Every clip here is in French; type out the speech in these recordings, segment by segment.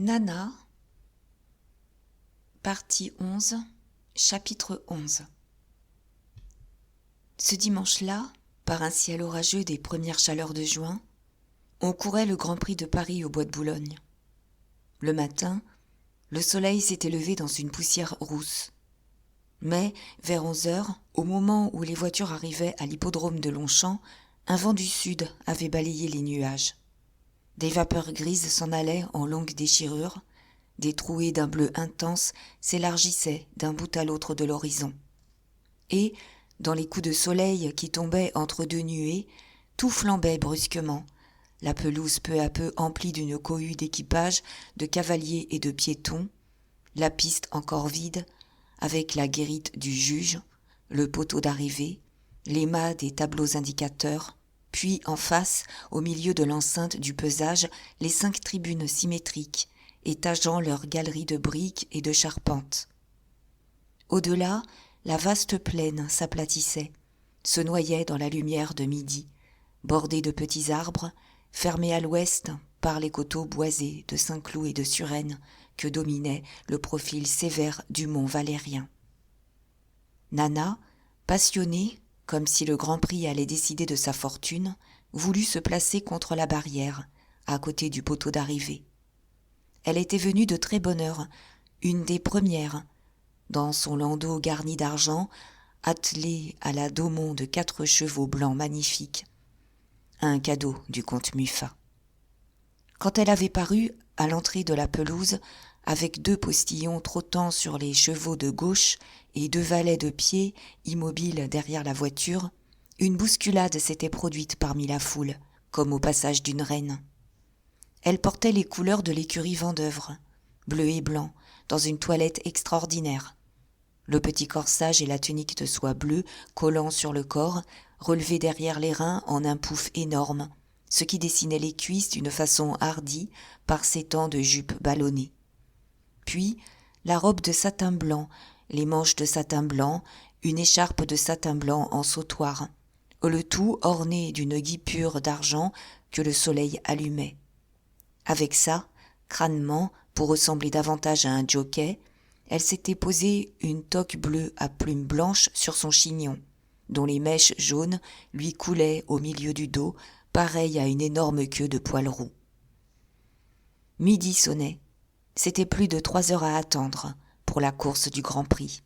Nana, partie 11, chapitre 11. Ce dimanche-là, par un ciel orageux des premières chaleurs de juin, on courait le Grand Prix de Paris au Bois de Boulogne. Le matin, le soleil s'était levé dans une poussière rousse. Mais, vers 11 heures, au moment où les voitures arrivaient à l'hippodrome de Longchamp, un vent du sud avait balayé les nuages. Des vapeurs grises s'en allaient en longues déchirures, des trouées d'un bleu intense s'élargissaient d'un bout à l'autre de l'horizon. Et, dans les coups de soleil qui tombaient entre deux nuées, tout flambait brusquement, la pelouse peu à peu emplie d'une cohue d'équipages, de cavaliers et de piétons, la piste encore vide, avec la guérite du juge, le poteau d'arrivée, les mâts des tableaux indicateurs, puis en face, au milieu de l'enceinte du pesage, les 5 tribunes symétriques, étageant leurs galeries de briques et de charpentes. Au-delà, la vaste plaine s'aplatissait, se noyait dans la lumière de midi, bordée de petits arbres, fermée à l'ouest par les coteaux boisés de Saint-Cloud et de Suresnes que dominait le profil sévère du mont Valérien. Nana, passionnée, comme si le Grand Prix allait décider de sa fortune, voulut se placer contre la barrière, à côté du poteau d'arrivée. Elle était venue de très bonne heure, une des premières, dans son landau garni d'argent, attelée à la daumon de 4 chevaux blancs magnifiques, un cadeau du comte Muffat. Quand elle avait paru à l'entrée de la pelouse, avec 2 postillons trottant sur les chevaux de gauche et 2 valets de pied immobiles derrière la voiture, une bousculade s'était produite parmi la foule, comme au passage d'une reine. Elle portait les couleurs de l'écurie Vendeuvre, bleu et blanc, dans une toilette extraordinaire. Le petit corsage et la tunique de soie bleue collant sur le corps, relevés derrière les reins en un pouf énorme, ce qui dessinait les cuisses d'une façon hardie par ces temps de jupe ballonnée. Puis, la robe de satin blanc, les manches de satin blanc, une écharpe de satin blanc en sautoir, le tout orné d'une guipure d'argent que le soleil allumait. Avec ça, crânement, pour ressembler davantage à un jockey, elle s'était posé une toque bleue à plumes blanches sur son chignon, dont les mèches jaunes lui coulaient au milieu du dos, pareilles à une énorme queue de poil roux. Midi sonnait. C'était plus de 3 heures à attendre pour la course du Grand Prix.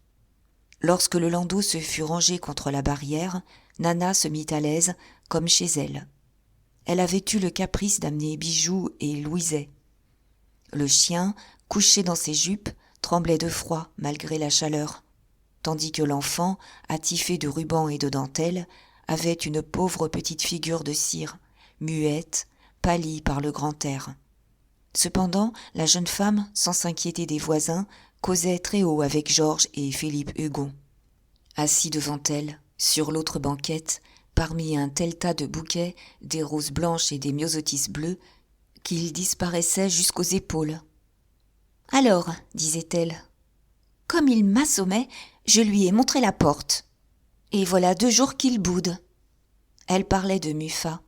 Lorsque le landau se fut rangé contre la barrière, Nana se mit à l'aise, comme chez elle. Elle avait eu le caprice d'amener Bijou et Louiset. Le chien, couché dans ses jupes, tremblait de froid malgré la chaleur, tandis que l'enfant, attifé de rubans et de dentelles, avait une pauvre petite figure de cire, muette, pâlie par le grand air. Cependant, la jeune femme, sans s'inquiéter des voisins, causait très haut avec Georges et Philippe Hugon. Assis devant elle, sur l'autre banquette, parmi un tel tas de bouquets, des roses blanches et des myosotis bleus, qu'ils disparaissaient jusqu'aux épaules. « Alors, disait-elle, comme il m'assommait, je lui ai montré la porte. Et voilà 2 jours qu'il boude. » Elle parlait de Muffat.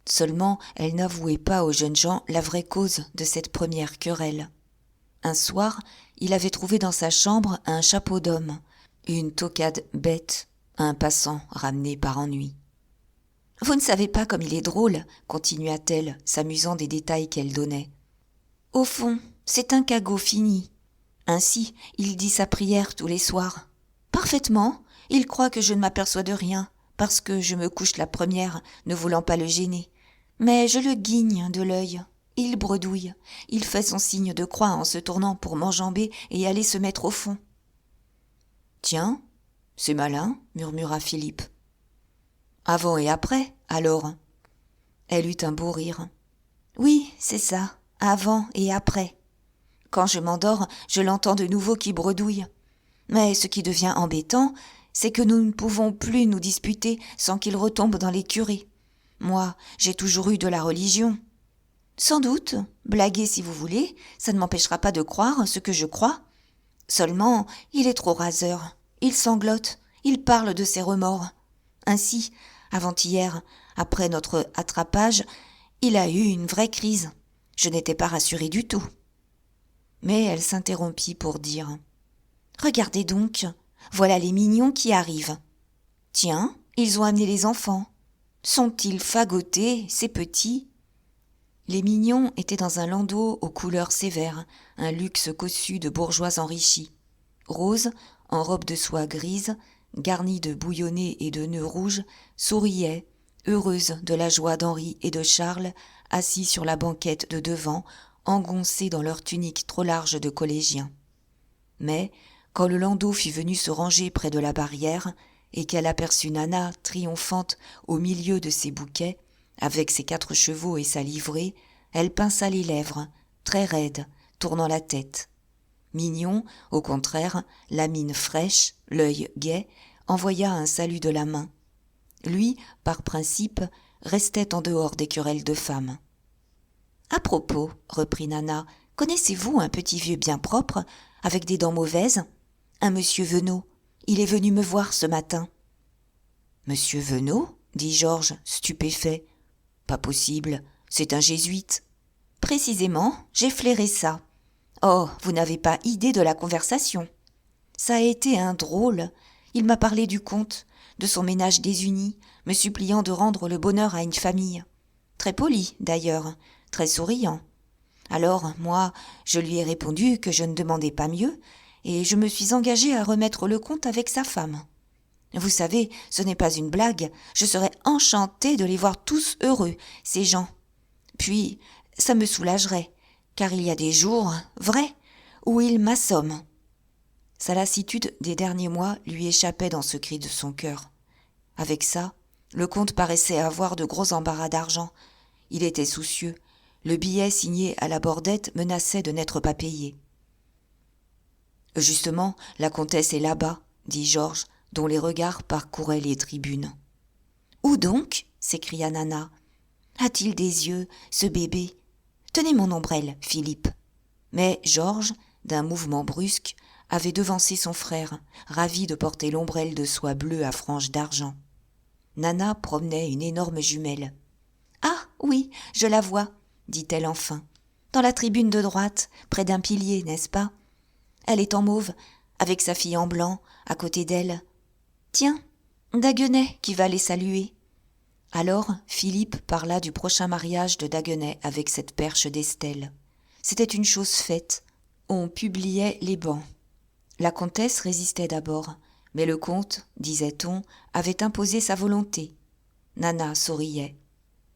Seulement, elle n'avouait pas aux jeunes gens la vraie cause de cette première querelle. Un soir, il avait trouvé dans sa chambre un chapeau d'homme, une toquade bête, un passant ramené par ennui. « Vous ne savez pas comme il est drôle, continua-t-elle, s'amusant des détails qu'elle donnait. Au fond, c'est un cagot fini. Ainsi, il dit sa prière tous les soirs. Parfaitement, il croit que je ne m'aperçois de rien, parce que je me couche la première, ne voulant pas le gêner. Mais je le guigne de l'œil. Il bredouille. Il fait son signe de croix en se tournant pour m'enjamber et aller se mettre au fond. « Tiens, c'est malin, » murmura Philippe. « Avant et après, alors ?» Elle eut un beau rire. « Oui, c'est ça, avant et après. Quand je m'endors, je l'entends de nouveau qui bredouille. Mais ce qui devient embêtant, c'est que nous ne pouvons plus nous disputer sans qu'il retombe dans les curés. Moi, j'ai toujours eu de la religion. Sans doute, blaguez si vous voulez, ça ne m'empêchera pas de croire ce que je crois. Seulement, il est trop raseur, il sanglote, il parle de ses remords. Ainsi, avant-hier, après notre attrapage, il a eu une vraie crise. Je n'étais pas rassurée du tout. » Mais elle s'interrompit pour dire « Regardez donc, voilà les mignons qui arrivent. Tiens, ils ont amené les enfants. Sont-ils fagotés, ces petits ?» Les mignons étaient dans un landau aux couleurs sévères, un luxe cossu de bourgeois enrichis. Rose, en robe de soie grise, garnie de bouillonnets et de nœuds rouges, souriait, heureuse de la joie d'Henri et de Charles, assis sur la banquette de devant, engoncés dans leurs tuniques trop larges de collégiens. Mais, quand le landau fut venu se ranger près de la barrière, et qu'elle aperçut Nana triomphante au milieu de ses bouquets, avec ses 4 chevaux et sa livrée, elle pinça les lèvres, très raides, tournant la tête. Mignon, au contraire, la mine fraîche, l'œil gai, envoya un salut de la main. Lui, par principe, restait en dehors des querelles de femmes. « À propos, reprit Nana, connaissez-vous un petit vieux bien propre, avec des dents mauvaises ? Un monsieur Venot. Il est venu me voir ce matin. » « Monsieur Venot ?» dit Georges, stupéfait. « Pas possible, c'est un jésuite. »« Précisément, j'ai flairé ça. Oh, vous n'avez pas idée de la conversation. Ça a été un drôle. Il m'a parlé du comte, de son ménage désuni, me suppliant de rendre le bonheur à une famille. Très poli, d'ailleurs, très souriant. Alors, moi, je lui ai répondu que je ne demandais pas mieux, et je me suis engagée à remettre le comte avec sa femme. Vous savez, ce n'est pas une blague, je serais enchantée de les voir tous heureux, ces gens. Puis, ça me soulagerait, car il y a des jours, vrais, où ils m'assomment. » Sa lassitude des derniers mois lui échappait dans ce cri de son cœur. Avec ça, le comte paraissait avoir de gros embarras d'argent. Il était soucieux. Le billet signé à la bordette menaçait de n'être pas payé. « Justement, la comtesse est là-bas, » dit Georges, dont les regards parcouraient les tribunes. « Où donc ?» s'écria Nana. « A-t-il des yeux, ce bébé ? Tenez mon ombrelle, Philippe. » Mais Georges, d'un mouvement brusque, avait devancé son frère, ravi de porter l'ombrelle de soie bleue à franges d'argent. Nana promenait une énorme jumelle. « Ah, oui, je la vois, » dit-elle enfin. « Dans la tribune de droite, près d'un pilier, n'est-ce pas ? Elle est en mauve, avec sa fille en blanc, à côté d'elle. Tiens, Daguenet qui va les saluer. » Alors Philippe parla du prochain mariage de Daguenet avec cette perche d'Estelle. C'était une chose faite. On publiait les bans. La comtesse résistait d'abord, mais le comte, disait-on, avait imposé sa volonté. Nana souriait.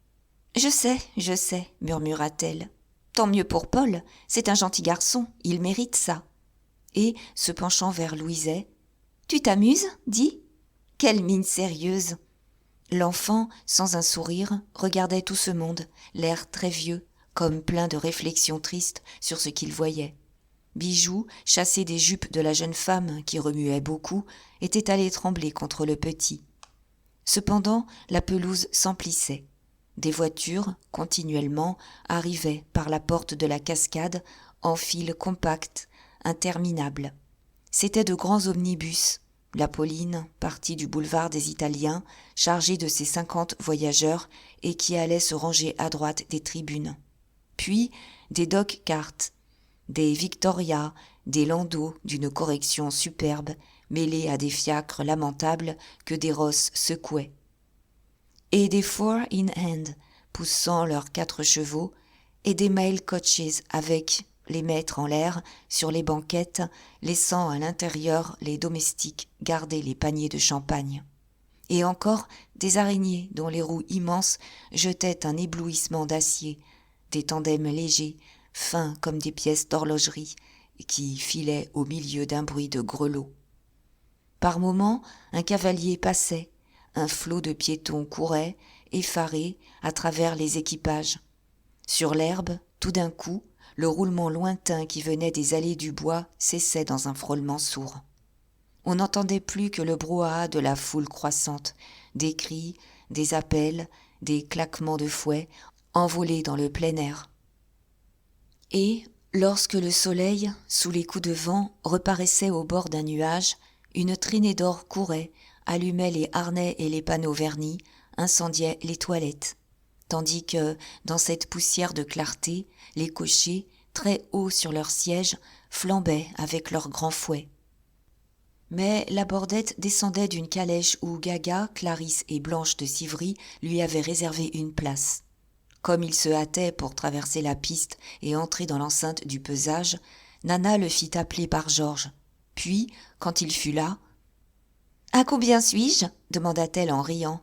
« Je sais, murmura-t-elle. Tant mieux pour Paul, c'est un gentil garçon, il mérite ça. » Et, se penchant vers Louiset, « Tu t'amuses, dis ? Quelle mine sérieuse !» L'enfant, sans un sourire, regardait tout ce monde, l'air très vieux, comme plein de réflexions tristes sur ce qu'il voyait. Bijou, chassé des jupes de la jeune femme qui remuait beaucoup, était allé trembler contre le petit. Cependant, la pelouse s'emplissait. Des voitures, continuellement, arrivaient par la porte de la cascade en file compacte, interminable. C'étaient de grands omnibus. La Pauline, partie du boulevard des Italiens, chargée de ses 50 voyageurs et qui allait se ranger à droite des tribunes. Puis des dog-carts, des Victoria, des landaux d'une correction superbe, mêlés à des fiacres lamentables que des rosses secouaient. Et des four-in-hand, poussant leurs 4 chevaux, et des mail coaches avec les maîtres en l'air sur les banquettes, laissant à l'intérieur les domestiques garder les paniers de champagne. Et encore des araignées dont les roues immenses jetaient un éblouissement d'acier, des tandems légers, fins comme des pièces d'horlogerie, qui filaient au milieu d'un bruit de grelots. Par moments, un cavalier passait, un flot de piétons courait, effarés, à travers les équipages. Sur l'herbe, tout d'un coup, le roulement lointain qui venait des allées du bois cessait dans un frôlement sourd. On n'entendait plus que le brouhaha de la foule croissante, des cris, des appels, des claquements de fouet, envolés dans le plein air. Et, lorsque le soleil, sous les coups de vent, reparaissait au bord d'un nuage, une traînée d'or courait, allumait les harnais et les panneaux vernis, incendiait les toilettes. Tandis que, dans cette poussière de clarté, les cochers, très haut sur leur siège, flambaient avec leurs grands fouets. Mais la Bordette descendait d'une calèche où Gaga, Clarisse et Blanche de Civry lui avaient réservé une place. Comme il se hâtait pour traverser la piste et entrer dans l'enceinte du pesage, Nana le fit appeler par Georges. Puis, quand il fut là, « À combien suis-je » demanda-t-elle en riant.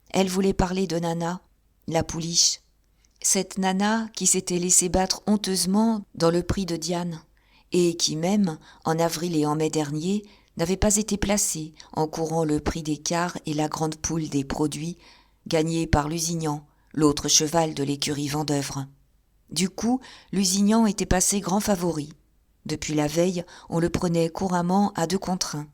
Elle voulait parler de Nana, la pouliche. Cette Nana qui s'était laissée battre honteusement dans le prix de Diane, et qui même, en avril et en mai dernier, n'avait pas été placée en courant le prix des quarts et la grande poule des produits, gagnée par Lusignan, l'autre cheval de l'écurie Vendeuvre. Du coup, Lusignan était passé grand favori. Depuis la veille, on le prenait couramment à 2 contre 1.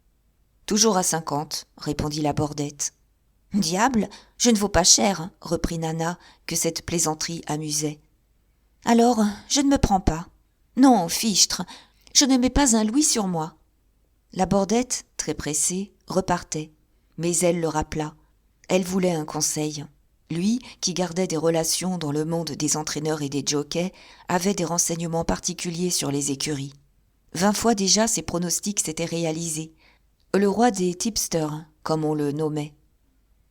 « Toujours à 50, répondit la Bordette. « Diable, je ne vaux pas cher, reprit Nana, que cette plaisanterie amusait. « Alors, je ne me prends pas. Non, fichtre, je ne mets pas un louis sur moi. » La Bordette, très pressée, repartait, mais elle le rappela. Elle voulait un conseil. Lui, qui gardait des relations dans le monde des entraîneurs et des jockeys, avait des renseignements particuliers sur les écuries. 20 fois déjà ses pronostics s'étaient réalisés. Le roi des tipsters, comme on le nommait.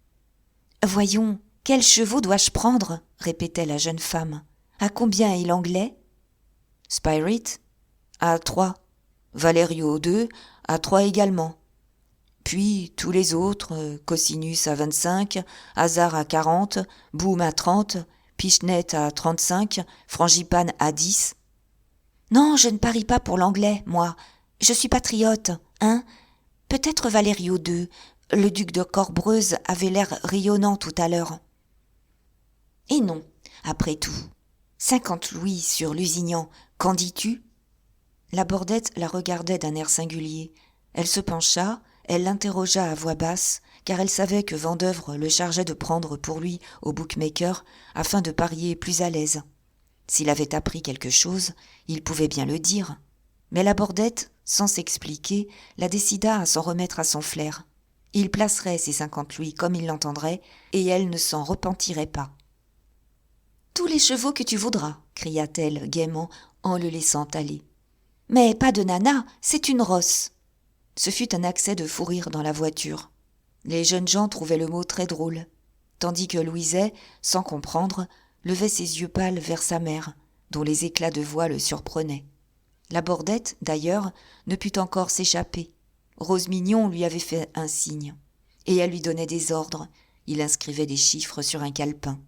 « Voyons, quels chevaux dois-je prendre ?» répétait la jeune femme. « À combien est l'anglais ?»« Spirit, à 3. Valerio 2, à 3 également. Puis tous les autres, Cosinus à 25, Hasard à 40, Boom à 30, Pichenet à 35, Frangipane à 10. « Non, je ne parie pas pour l'anglais, moi. Je suis patriote, hein ? Peut-être Valerio 2. Le duc de Corbreuse avait l'air rayonnant tout à l'heure. » Et non, après tout. 50 louis sur Lusignan, qu'en dis-tu ? La Bordette la regardait d'un air singulier. Elle se pencha, elle l'interrogea à voix basse, car elle savait que Vendeuvre le chargeait de prendre pour lui au bookmaker afin de parier plus à l'aise. S'il avait appris quelque chose, il pouvait bien le dire. Mais la Bordette, sans s'expliquer, la décida à s'en remettre à son flair. Il placerait ses 50 louis comme il l'entendrait, et elle ne s'en repentirait pas. « Tous les chevaux que tu voudras, » cria-t-elle gaiement en le laissant aller. « Mais pas de Nana, c'est une rosse. » Ce fut un accès de fou rire dans la voiture. Les jeunes gens trouvaient le mot très drôle, tandis que Louiset, sans comprendre, levait ses yeux pâles vers sa mère, dont les éclats de voix le surprenaient. La Bordette, d'ailleurs, ne put encore s'échapper. Rose Mignon lui avait fait un signe, et elle lui donnait des ordres. Il inscrivait des chiffres sur un calepin.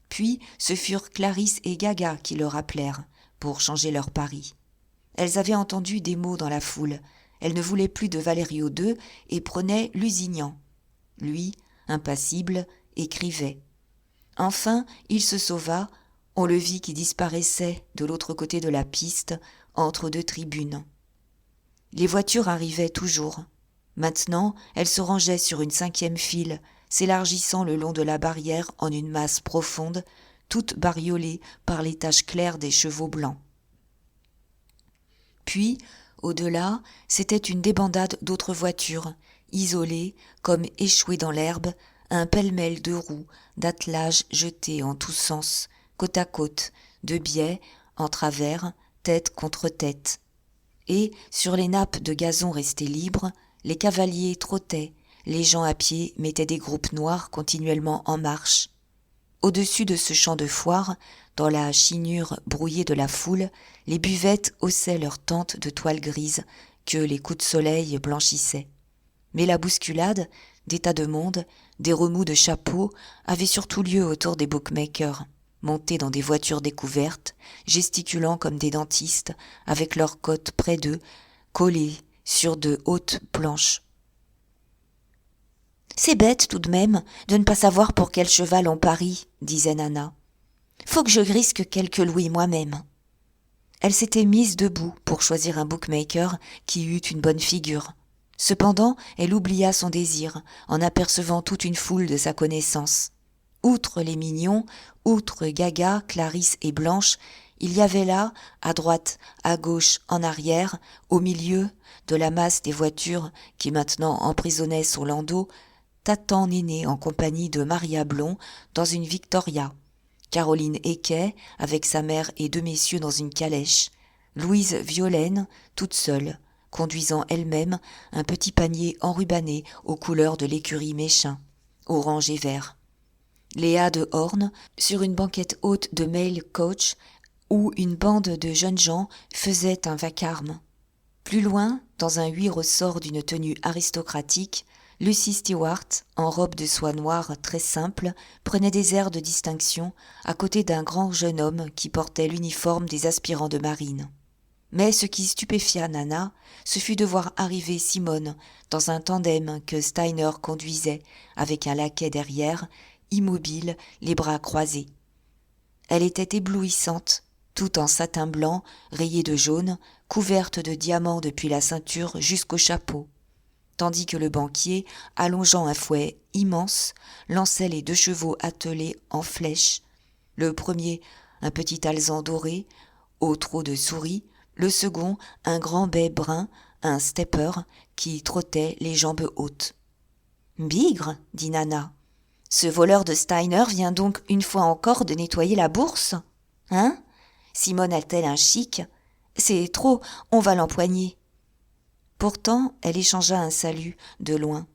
Puis ce furent Clarisse et Gaga qui le rappelèrent, pour changer leur pari. Elles avaient entendu des mots dans la foule. Elles ne voulaient plus de Valerio II et prenaient Lusignan. Lui, impassible, écrivait. Enfin, il se sauva. On le vit qui disparaissait de l'autre côté de la piste, entre 2 tribunes. Les voitures arrivaient toujours. Maintenant, elles se rangeaient sur une 5e file, s'élargissant le long de la barrière en une masse profonde, toute bariolée par les taches claires des chevaux blancs. Puis, au-delà, c'était une débandade d'autres voitures, isolées, comme échouées dans l'herbe, un pêle-mêle de roues, d'attelages jetés en tous sens, côte à côte, de biais, en travers, tête contre tête. Et, sur les nappes de gazon restées libres, les cavaliers trottaient, les gens à pied mettaient des groupes noirs continuellement en marche. Au-dessus de ce champ de foire, dans la chinure brouillée de la foule, les buvettes haussaient leurs tentes de toile grise que les coups de soleil blanchissaient. Mais la bousculade, des tas de monde, des remous de chapeaux, avait surtout lieu autour des bookmakers, montés dans des voitures découvertes, gesticulant comme des dentistes, avec leurs côtes près d'eux, collées sur de hautes planches. « C'est bête tout de même de ne pas savoir pour quel cheval on parie, » disait Nana. « Faut que je risque quelques louis moi-même. » Elle s'était mise debout pour choisir un bookmaker qui eût une bonne figure. Cependant, elle oublia son désir en apercevant toute une foule de sa connaissance. Outre les mignons, outre Gaga, Clarisse et Blanche, il y avait là, à droite, à gauche, en arrière, au milieu de la masse des voitures qui maintenant emprisonnaient son landau, Tatan Néné en compagnie de Maria Blond dans une Victoria, Caroline Equet, avec sa mère et 2 messieurs dans une calèche, Louise Violaine, toute seule, conduisant elle-même un petit panier enrubanné aux couleurs de l'écurie Méchin, orange et vert. Léa de Horn, sur une banquette haute de mail coach, où une bande de jeunes gens faisait un vacarme. Plus loin, dans un 8 ressorts d'une tenue aristocratique, Lucy Stewart, en robe de soie noire très simple, prenait des airs de distinction à côté d'un grand jeune homme qui portait l'uniforme des aspirants de marine. Mais ce qui stupéfia Nana, ce fut de voir arriver Simone dans un tandem que Steiner conduisait, avec un laquais derrière, immobile, les bras croisés. Elle était éblouissante, tout en satin blanc, rayé de jaune, couverte de diamants depuis la ceinture jusqu'au chapeau, tandis que le banquier, allongeant un fouet immense, lançait les 2 chevaux attelés en flèche. Le premier, un petit alezan doré, au trot de souris, le second, un grand bai brun, un stepper, qui trottait les jambes hautes. « Bigre, dit Nana, ce voleur de Steiner vient donc une fois encore de nettoyer la bourse ? Hein ? Simone a-t-elle un chic ? C'est trop, on va l'empoigner. » Pourtant, elle échangea un salut, de loin.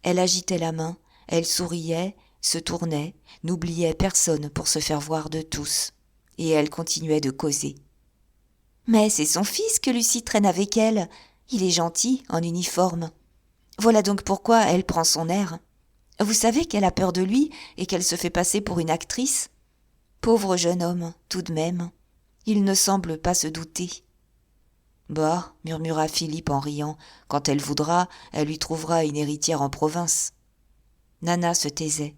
Elle agitait la main, elle souriait, se tournait, n'oubliait personne pour se faire voir de tous. Et elle continuait de causer. « Mais c'est son fils que Lucie traîne avec elle. Il est gentil, en uniforme. Voilà donc pourquoi elle prend son air. Vous savez qu'elle a peur de lui et qu'elle se fait passer pour une actrice ? Pauvre jeune homme, tout de même. Il ne semble pas se douter. » « Bah, murmura Philippe en riant, quand elle voudra, elle lui trouvera une héritière en province. » Nana se taisait.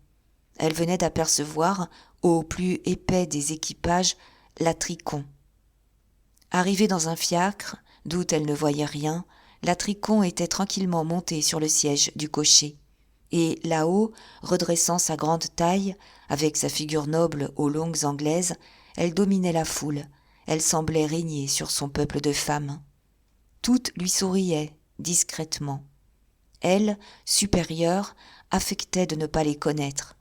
Elle venait d'apercevoir, au plus épais des équipages, la Tricon. Arrivée dans un fiacre, d'où elle ne voyait rien, la Tricon était tranquillement montée sur le siège du cocher. Et là-haut, redressant sa grande taille, avec sa figure noble aux longues anglaises, elle dominait la foule. Elle semblait régner sur son peuple de femmes. Toutes lui souriaient, discrètement. Elle, supérieure, affectait de ne pas les connaître.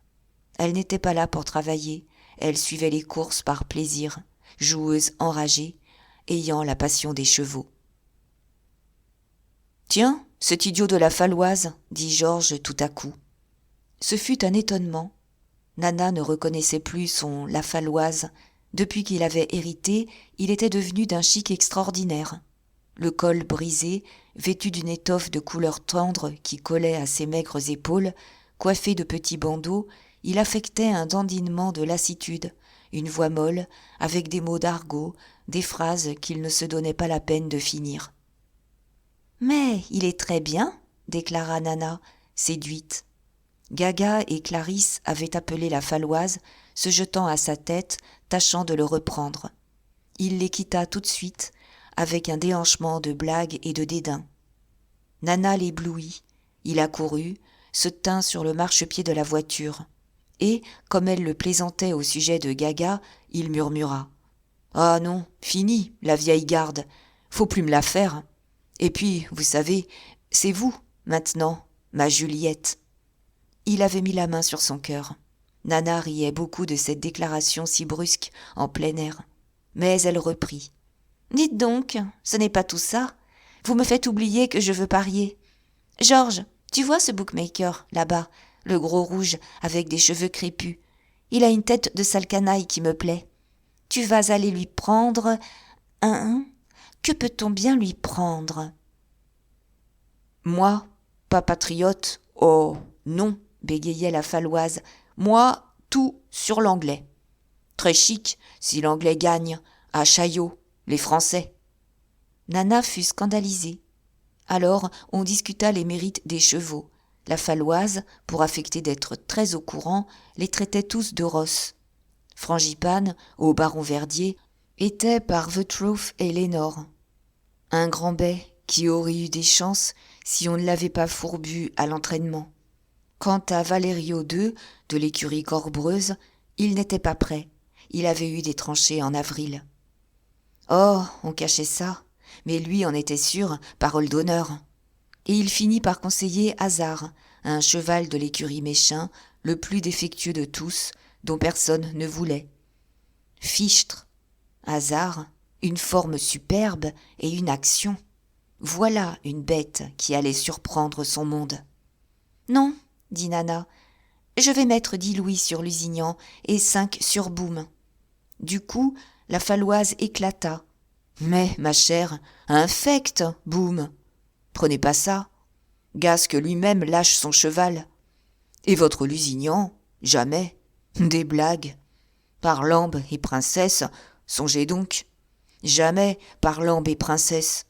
Elle n'était pas là pour travailler, elle suivait les courses par plaisir, joueuse enragée, ayant la passion des chevaux. « Tiens, cet idiot de la Falloise, dit Georges tout à coup. » Ce fut un étonnement. Nana ne reconnaissait plus son La Falloise. Depuis qu'il avait hérité, il était devenu d'un chic extraordinaire. Le col brisé, vêtu d'une étoffe de couleur tendre qui collait à ses maigres épaules, coiffé de petits bandeaux, il affectait un dandinement de lassitude, une voix molle, avec des mots d'argot, des phrases qu'il ne se donnait pas la peine de finir. « Mais il est très bien, » déclara Nana, séduite. Gaga et Clarisse avaient appelé la Falloise, se jetant à sa tête, tâchant de le reprendre. Il les quitta tout de suite, avec un déhanchement de blague et de dédain. Nana l'éblouit, il accourut, se tint sur le marchepied de la voiture, et, comme elle le plaisantait au sujet de Gaga, il murmura « Ah non, fini, la vieille garde, faut plus me la faire. Et puis, vous savez, c'est vous, maintenant, ma Juliette. » Il avait mis la main sur son cœur. Nana riait beaucoup de cette déclaration si brusque en plein air. Mais elle reprit. « Dites donc, ce n'est pas tout ça. Vous me faites oublier que je veux parier. Georges, tu vois ce bookmaker, là-bas, le gros rouge avec des cheveux crépus. Il a une tête de sale canaille qui me plaît. Tu vas aller lui prendre que peut-on bien lui prendre ? » « Moi, pas patriote, oh, non, bégayait la Falloise. Moi, tout sur l'anglais. Très chic, si l'anglais gagne, à Chaillot, les Français. » Nana fut scandalisée. Alors, on discuta les mérites des chevaux. La Falloise, pour affecter d'être très au courant, les traitait tous de Ross. Frangipane, au baron Verdier, était par The Truth et Lénore. Un grand bai qui aurait eu des chances si on ne l'avait pas fourbu à l'entraînement. Quant à Valerio II, de l'écurie Corbreuse, il n'était pas prêt. Il avait eu des tranchées en avril. Oh, on cachait ça, mais lui en était sûr, parole d'honneur. Et il finit par conseiller Hasard, un cheval de l'écurie Méchin, le plus défectueux de tous, dont personne ne voulait. Fichtre, hasard, une forme superbe et une action. Voilà une bête qui allait surprendre son monde. « Non, dit Nana, je vais mettre 10 louis sur Lusignan et 5 sur Boum. » Du coup, la Faloise éclata. « Mais, ma chère, infecte, Boum. Prenez pas ça. Gasque lui-même lâche son cheval. Et votre Lusignan, jamais. Des blagues. Par lambe et princesse, songez donc. Jamais par lambe et princesse.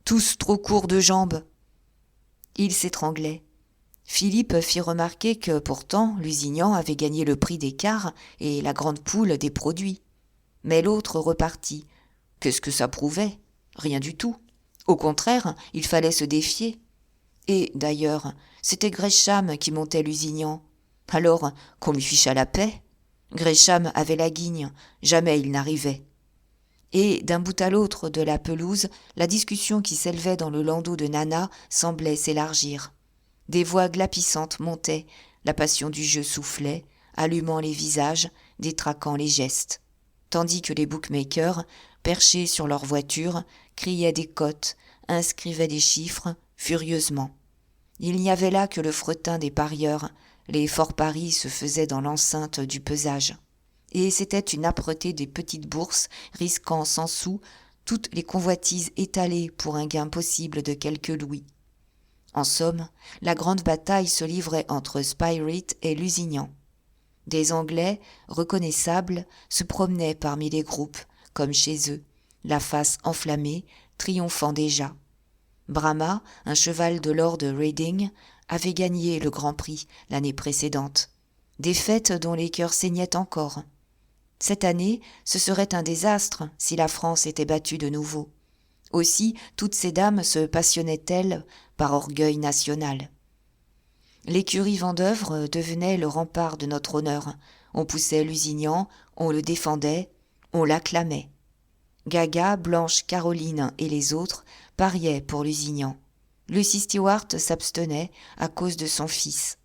Tous trop courts de jambes. » Il s'étranglait. Philippe fit remarquer que, pourtant, Lusignan avait gagné le prix des quarts et la grande poule des produits. Mais l'autre repartit. Qu'est-ce que ça prouvait ? Rien du tout. Au contraire, il fallait se défier. Et, d'ailleurs, c'était Gresham qui montait Lusignan. Alors, qu'on lui fichât la paix. Gresham avait la guigne, jamais il n'arrivait. Et d'un bout à l'autre de la pelouse, la discussion qui s'élevait dans le landau de Nana semblait s'élargir. Des voix glapissantes montaient, la passion du jeu soufflait, allumant les visages, détraquant les gestes. Tandis que les bookmakers, perchés sur leurs voitures, criaient des cotes, inscrivaient des chiffres, furieusement. Il n'y avait là que le fretin des parieurs, les forts paris se faisaient dans l'enceinte du pesage. Et c'était une âpreté des petites bourses, risquant 100 sous, toutes les convoitises étalées pour un gain possible de quelques louis. En somme, la grande bataille se livrait entre Spirit et Lusignan. Des Anglais, reconnaissables, se promenaient parmi les groupes, comme chez eux, la face enflammée, triomphant déjà. Brahma, un cheval de Lord Reading, avait gagné le Grand Prix l'année précédente. Défaite dont les cœurs saignaient encore. Cette année, ce serait un désastre si la France était battue de nouveau. Aussi, toutes ces dames se passionnaient-elles par orgueil national. L'écurie Vendeuvre devenait le rempart de notre honneur. On poussait Lusignan, on le défendait, on l'acclamait. Gaga, Blanche, Caroline et les autres pariaient pour Lusignan. Lucy Stewart s'abstenait à cause de son fils.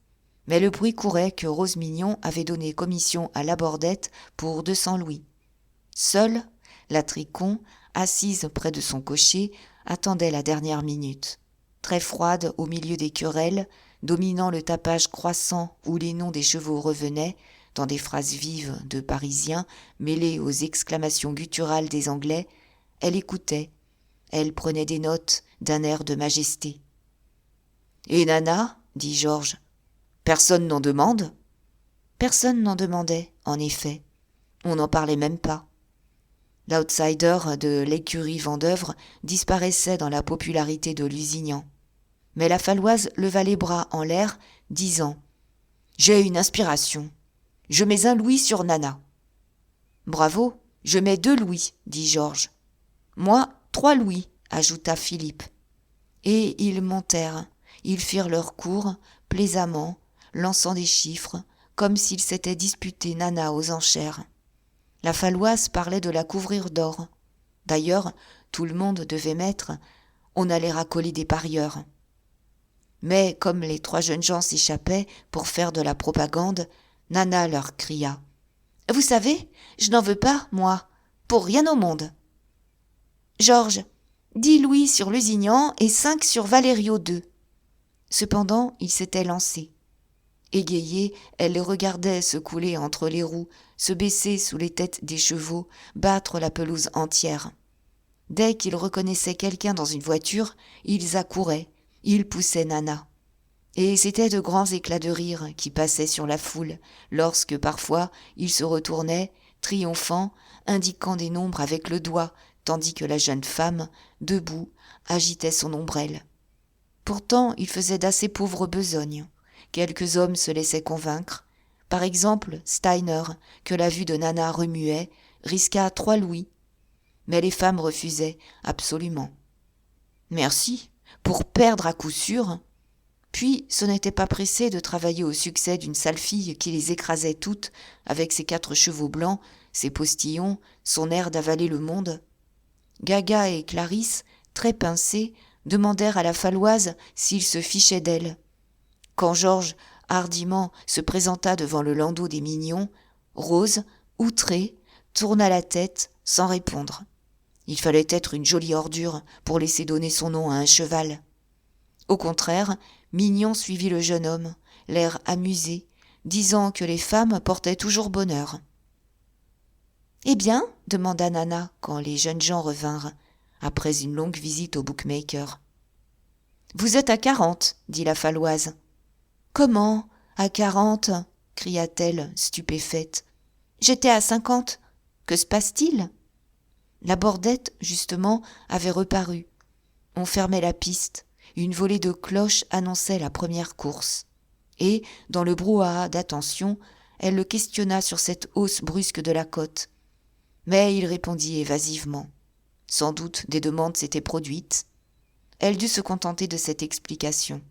Mais le bruit courait que Rose Mignon avait donné commission à Labordette pour 200 louis. Seule, la Tricon, assise près de son cocher, attendait la dernière minute. Très froide au milieu des querelles, dominant le tapage croissant où les noms des chevaux revenaient, dans des phrases vives de Parisiens mêlées aux exclamations gutturales des Anglais, elle écoutait, elle prenait des notes d'un air de majesté. « Et Nana ?» dit Georges. « Personne n'en demande ?» Personne n'en demandait, en effet. On n'en parlait même pas. L'outsider de l'écurie Vendeuvre disparaissait dans la popularité de Lusignan. Mais la Faloise leva les bras en l'air, disant « J'ai une inspiration. Je mets 1 louis sur Nana. »« Bravo, je mets 2 louis, dit Georges. « Moi, 3 louis, ajouta Philippe. Et ils montèrent, ils firent leur cours, plaisamment, lançant des chiffres, comme s'ils s'étaient disputé Nana aux enchères. La Faloise parlait de la couvrir d'or. D'ailleurs, tout le monde devait mettre, on allait racoler des parieurs. Mais comme les 3 jeunes gens s'échappaient pour faire de la propagande, Nana leur cria « Vous savez, je n'en veux pas, moi, pour rien au monde. »« Georges, 10 louis sur Lusignan et 5 sur Valério II. » Cependant, il s'était lancé. Égayée, elle les regardait se couler entre les roues, se baisser sous les têtes des chevaux, battre la pelouse entière. Dès qu'ils reconnaissaient quelqu'un dans une voiture, ils accouraient, ils poussaient Nana. Et c'étaient de grands éclats de rire qui passaient sur la foule, lorsque parfois ils se retournaient, triomphants, indiquant des nombres avec le doigt, tandis que la jeune femme, debout, agitait son ombrelle. Pourtant, il faisait d'assez pauvres besognes. Quelques hommes se laissaient convaincre. Par exemple, Steiner, que la vue de Nana remuait, risqua 3 louis. Mais les femmes refusaient, absolument. Merci, pour perdre à coup sûr. Puis, ce n'était pas pressé de travailler au succès d'une sale fille qui les écrasait toutes, avec ses 4 chevaux blancs, ses postillons, son air d'avaler le monde. Gaga et Clarisse, très pincées, demandèrent à la Faloise s'il se fichait d'elle. Quand Georges, hardiment, se présenta devant le landau des Mignons, Rose, outrée, tourna la tête sans répondre. Il fallait être une jolie ordure pour laisser donner son nom à un cheval. Au contraire, Mignon suivit le jeune homme, l'air amusé, disant que les femmes portaient toujours bonheur. « Eh bien ?» demanda Nana quand les jeunes gens revinrent, après une longue visite au bookmaker. « Vous êtes à 40, dit la Faloise. « Comment, à 40 ?» cria-t-elle, stupéfaite. « J'étais à 50. Que se passe-t-il ?» La bordette, justement, avait reparu. On fermait la piste. Une volée de cloches annonçait la première course. Et, dans le brouhaha d'attention, elle le questionna sur cette hausse brusque de la cote. Mais il répondit évasivement. Sans doute des demandes s'étaient produites. Elle dut se contenter de cette explication.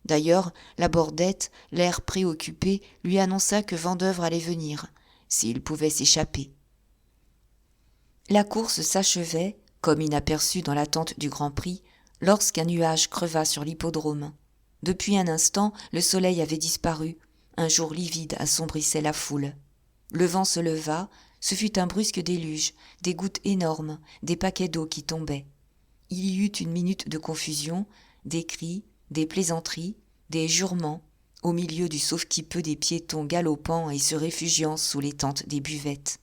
D'ailleurs, la bordette, l'air préoccupé, lui annonça que Vendeuvre allait venir, s'il pouvait s'échapper. La course s'achevait, comme inaperçue dans l'attente du Grand Prix, lorsqu'un nuage creva sur l'hippodrome. Depuis un instant, le soleil avait disparu, un jour livide assombrissait la foule. Le vent se leva, ce fut un brusque déluge, des gouttes énormes, des paquets d'eau qui tombaient. Il y eut une minute de confusion, des cris, des plaisanteries, des jurements, au milieu du sauve-qui-peut des piétons galopant et se réfugiant sous les tentes des buvettes.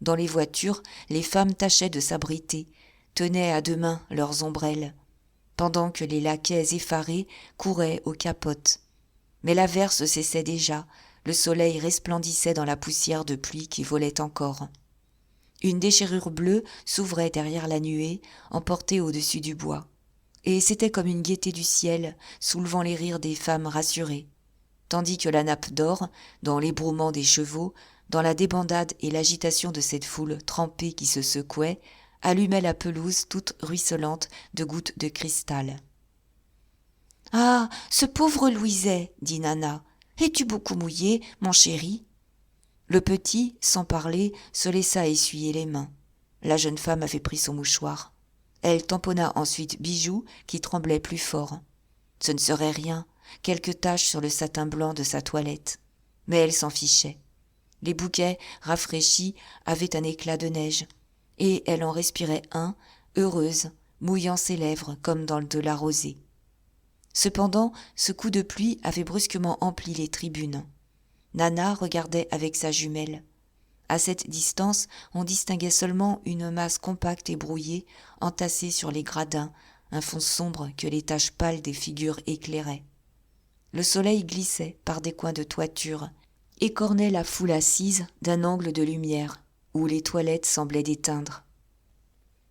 Dans les voitures, les femmes tâchaient de s'abriter, tenaient à deux mains leurs ombrelles, pendant que les laquais effarés couraient aux capotes. Mais l'averse cessait déjà, le soleil resplendissait dans la poussière de pluie qui volait encore. Une déchirure bleue s'ouvrait derrière la nuée, emportée au-dessus du bois. Et c'était comme une gaieté du ciel, soulevant les rires des femmes rassurées. Tandis que la nappe d'or, dans l'ébrouement des chevaux, dans la débandade et l'agitation de cette foule trempée qui se secouait, allumait la pelouse toute ruisselante de gouttes de cristal. « Ah, ce pauvre Louiset !» dit Nana. « Es-tu beaucoup mouillé, mon chéri ?» Le petit, sans parler, se laissa essuyer les mains. La jeune femme avait pris son mouchoir. Elle tamponna ensuite Bijou, qui tremblait plus fort. Ce ne serait rien, quelques taches sur le satin blanc de sa toilette. Mais elle s'en fichait. Les bouquets, rafraîchis, avaient un éclat de neige, et elle en respirait un, heureuse, mouillant ses lèvres comme dans de la rosée. Cependant, ce coup de pluie avait brusquement empli les tribunes. Nana regardait avec sa jumelle. À cette distance, on distinguait seulement une masse compacte et brouillée, entassée sur les gradins, un fond sombre que les taches pâles des figures éclairaient. Le soleil glissait par des coins de toiture, écornait la foule assise d'un angle de lumière, où les toilettes semblaient déteindre.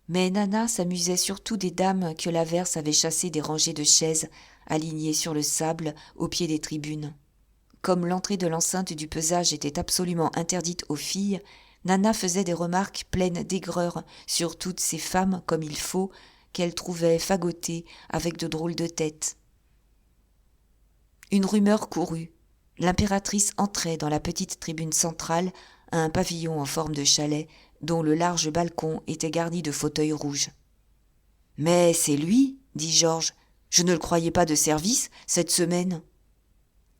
Mais Nana s'amusait surtout des dames que l'averse avait chassées des rangées de chaises alignées sur le sable au pied des tribunes. Comme l'entrée de l'enceinte du pesage était absolument interdite aux filles, Nana faisait des remarques pleines d'aigreur sur toutes ces femmes comme il faut, qu'elle trouvait fagotées avec de drôles de têtes. Une rumeur courut. L'impératrice entrait dans la petite tribune centrale, un pavillon en forme de chalet, dont le large balcon était garni de fauteuils rouges. « Mais c'est lui, dit Georges. Je ne le croyais pas de service cette semaine. »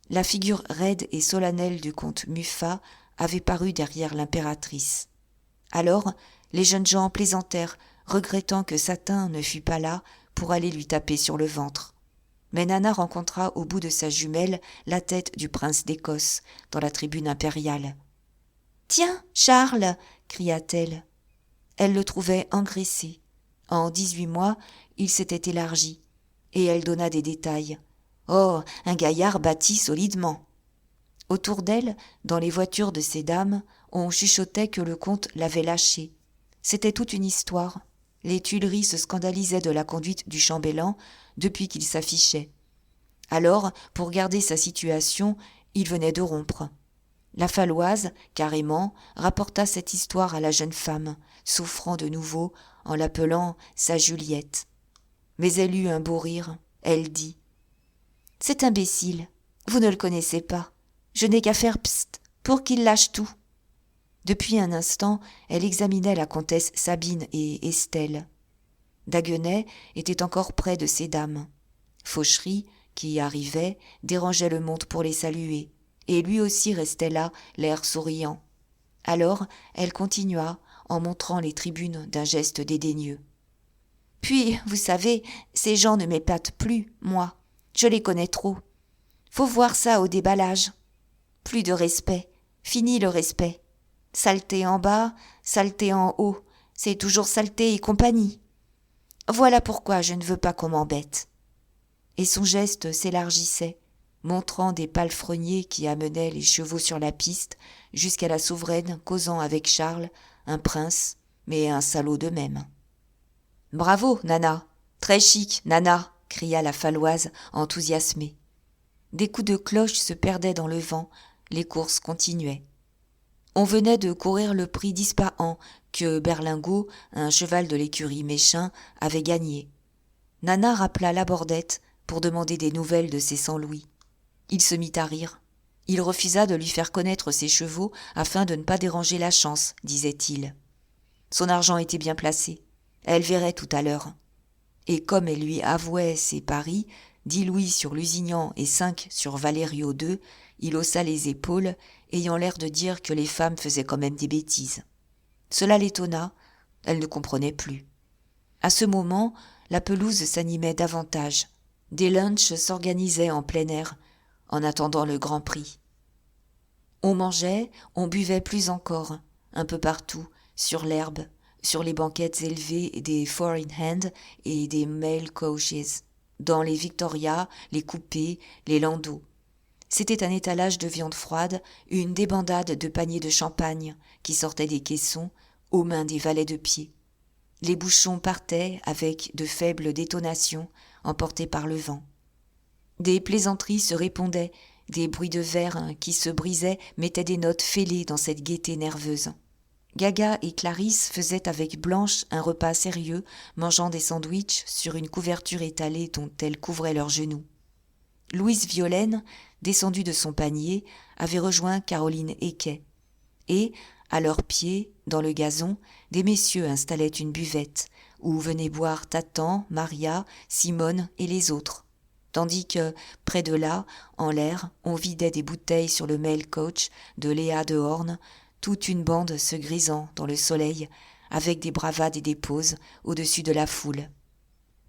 La figure raide et solennelle du comte Muffat avait paru derrière l'impératrice. Alors, les jeunes gens plaisantèrent, regrettant que Satin ne fût pas là pour aller lui taper sur le ventre. Mais Nana rencontra au bout de sa jumelle la tête du prince d'Écosse, dans la tribune impériale. « Tiens, Charles !» cria-t-elle. Elle le trouvait engraissé. En 18 mois, il s'était élargi. Et elle donna des détails. Oh, un gaillard bâti solidement. Autour d'elle, dans les voitures de ces dames, on chuchotait que le comte l'avait lâché. C'était toute une histoire. Les Tuileries se scandalisaient de la conduite du chambellan depuis qu'il s'affichait. Alors, pour garder sa situation, il venait de rompre. La Faloise, carrément, rapporta cette histoire à la jeune femme, souffrant de nouveau en l'appelant sa Juliette. Mais elle eut un beau rire. Elle dit « C'est imbécile, vous ne le connaissez pas. Je n'ai qu'à faire psst pour qu'il lâche tout. » Depuis un instant, elle examinait la comtesse Sabine et Estelle. Daguenet était encore près de ces dames. Fauchery, qui arrivait, dérangeait le monde pour les saluer, et lui aussi restait là, l'air souriant. Alors elle continua, en montrant les tribunes d'un geste dédaigneux. « Puis, vous savez, ces gens ne m'épatent plus, moi. Je les connais trop. Faut voir ça au déballage. Plus de respect. Fini le respect. Saleté en bas, saleté en haut. C'est toujours saleté et compagnie. Voilà pourquoi je ne veux pas qu'on m'embête. » Et son geste s'élargissait, montrant des palefreniers qui amenaient les chevaux sur la piste, jusqu'à la souveraine causant avec Charles, un prince, mais un salaud de même. « Bravo, Nana! Très chic, Nana !» cria la Faloise, enthousiasmée. Des coups de cloche se perdaient dans le vent, les courses continuaient. On venait de courir le prix d'Ispahan que Berlingot, un cheval de l'écurie Méchin, avait gagné. Nana rappela Labordette pour demander des nouvelles de ses 100 louis. Il se mit à rire. Il refusa de lui faire connaître ses chevaux afin de ne pas déranger la chance, disait-il. Son argent était bien placé. Elle verrait tout à l'heure. Et comme elle lui avouait ses paris, 10 louis sur Lusignan et 5 sur Valerio II, il haussa les épaules, ayant l'air de dire que les femmes faisaient quand même des bêtises. Cela l'étonna, elle ne comprenait plus. À ce moment, la pelouse s'animait davantage. Des lunchs s'organisaient en plein air, en attendant le Grand Prix. On mangeait, on buvait plus encore, un peu partout, sur l'herbe, sur les banquettes élevées des four-in-hand et des mail coaches, dans les Victoria, les coupés, les landaux. C'était un étalage de viande froide, une débandade de paniers de champagne qui sortaient des caissons aux mains des valets de pied. Les bouchons partaient avec de faibles détonations, emportés par le vent. Des plaisanteries se répondaient, des bruits de verre qui se brisaient mettaient des notes fêlées dans cette gaieté nerveuse. Gaga et Clarisse faisaient avec Blanche un repas sérieux, mangeant des sandwichs sur une couverture étalée dont elle couvrait leurs genoux. Louise Violaine, descendue de son panier, avait rejoint Caroline Héquet. Et, à leurs pieds, dans le gazon, des messieurs installaient une buvette, où venaient boire Tatan, Maria, Simone et les autres. Tandis que, près de là, en l'air, on vidait des bouteilles sur le mail coach de Léa de Horn, toute une bande se grisant dans le soleil, avec des bravades et des poses au-dessus de la foule.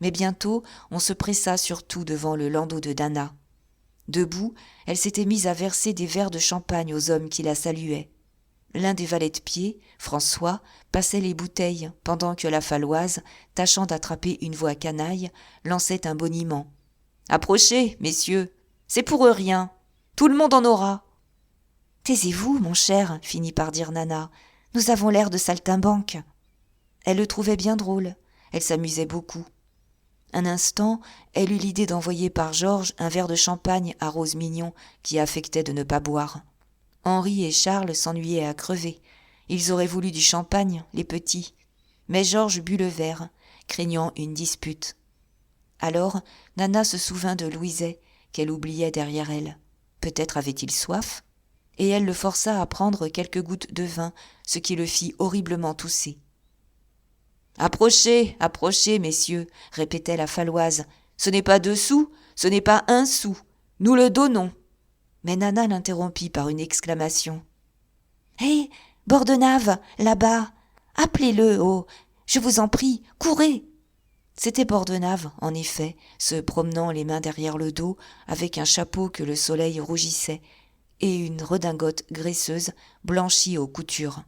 Mais bientôt, on se pressa surtout devant le landau de Dana. Debout, elle s'était mise à verser des verres de champagne aux hommes qui la saluaient. L'un des valets de pied, François, passait les bouteilles, pendant que la Faloise, tâchant d'attraper une voix canaille, lançait un boniment. « Approchez, messieurs, c'est pour eux rien. Tout le monde en aura. » « Taisez-vous, mon cher, » finit par dire Nana. « Nous avons l'air de saltimbanques. » Elle le trouvait bien drôle. Elle s'amusait beaucoup. Un instant, elle eut l'idée d'envoyer par Georges un verre de champagne à Rose Mignon, qui affectait de ne pas boire. Henri et Charles s'ennuyaient à crever. Ils auraient voulu du champagne, les petits. Mais Georges but le verre, craignant une dispute. Alors, Nana se souvint de Louiset, qu'elle oubliait derrière elle. Peut-être avait-il soif ? Et elle le força à prendre quelques gouttes de vin, ce qui le fit horriblement tousser. « Approchez, approchez, messieurs, » répétait la Faloise. « Ce n'est pas 2 sous, ce n'est pas 1 sou. Nous le donnons. » Mais Nana l'interrompit par une exclamation. « Hé, Bordenave, là-bas, appelez-le, oh, je vous en prie, courez !» C'était Bordenave, en effet, se promenant les mains derrière le dos, avec un chapeau que le soleil rougissait, et une redingote graisseuse blanchie aux coutures.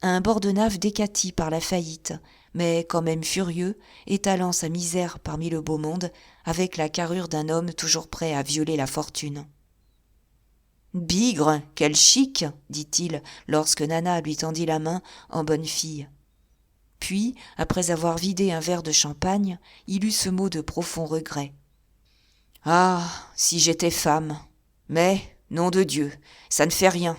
Un Bordenave décati par la faillite, mais quand même furieux, étalant sa misère parmi le beau monde, avec la carrure d'un homme toujours prêt à violer la fortune. « Bigre, quel chic !» dit-il, lorsque Nana lui tendit la main en bonne fille. Puis, après avoir vidé un verre de champagne, il eut ce mot de profond regret. « Ah, si j'étais femme ! Mais, nom de Dieu, ça ne fait rien.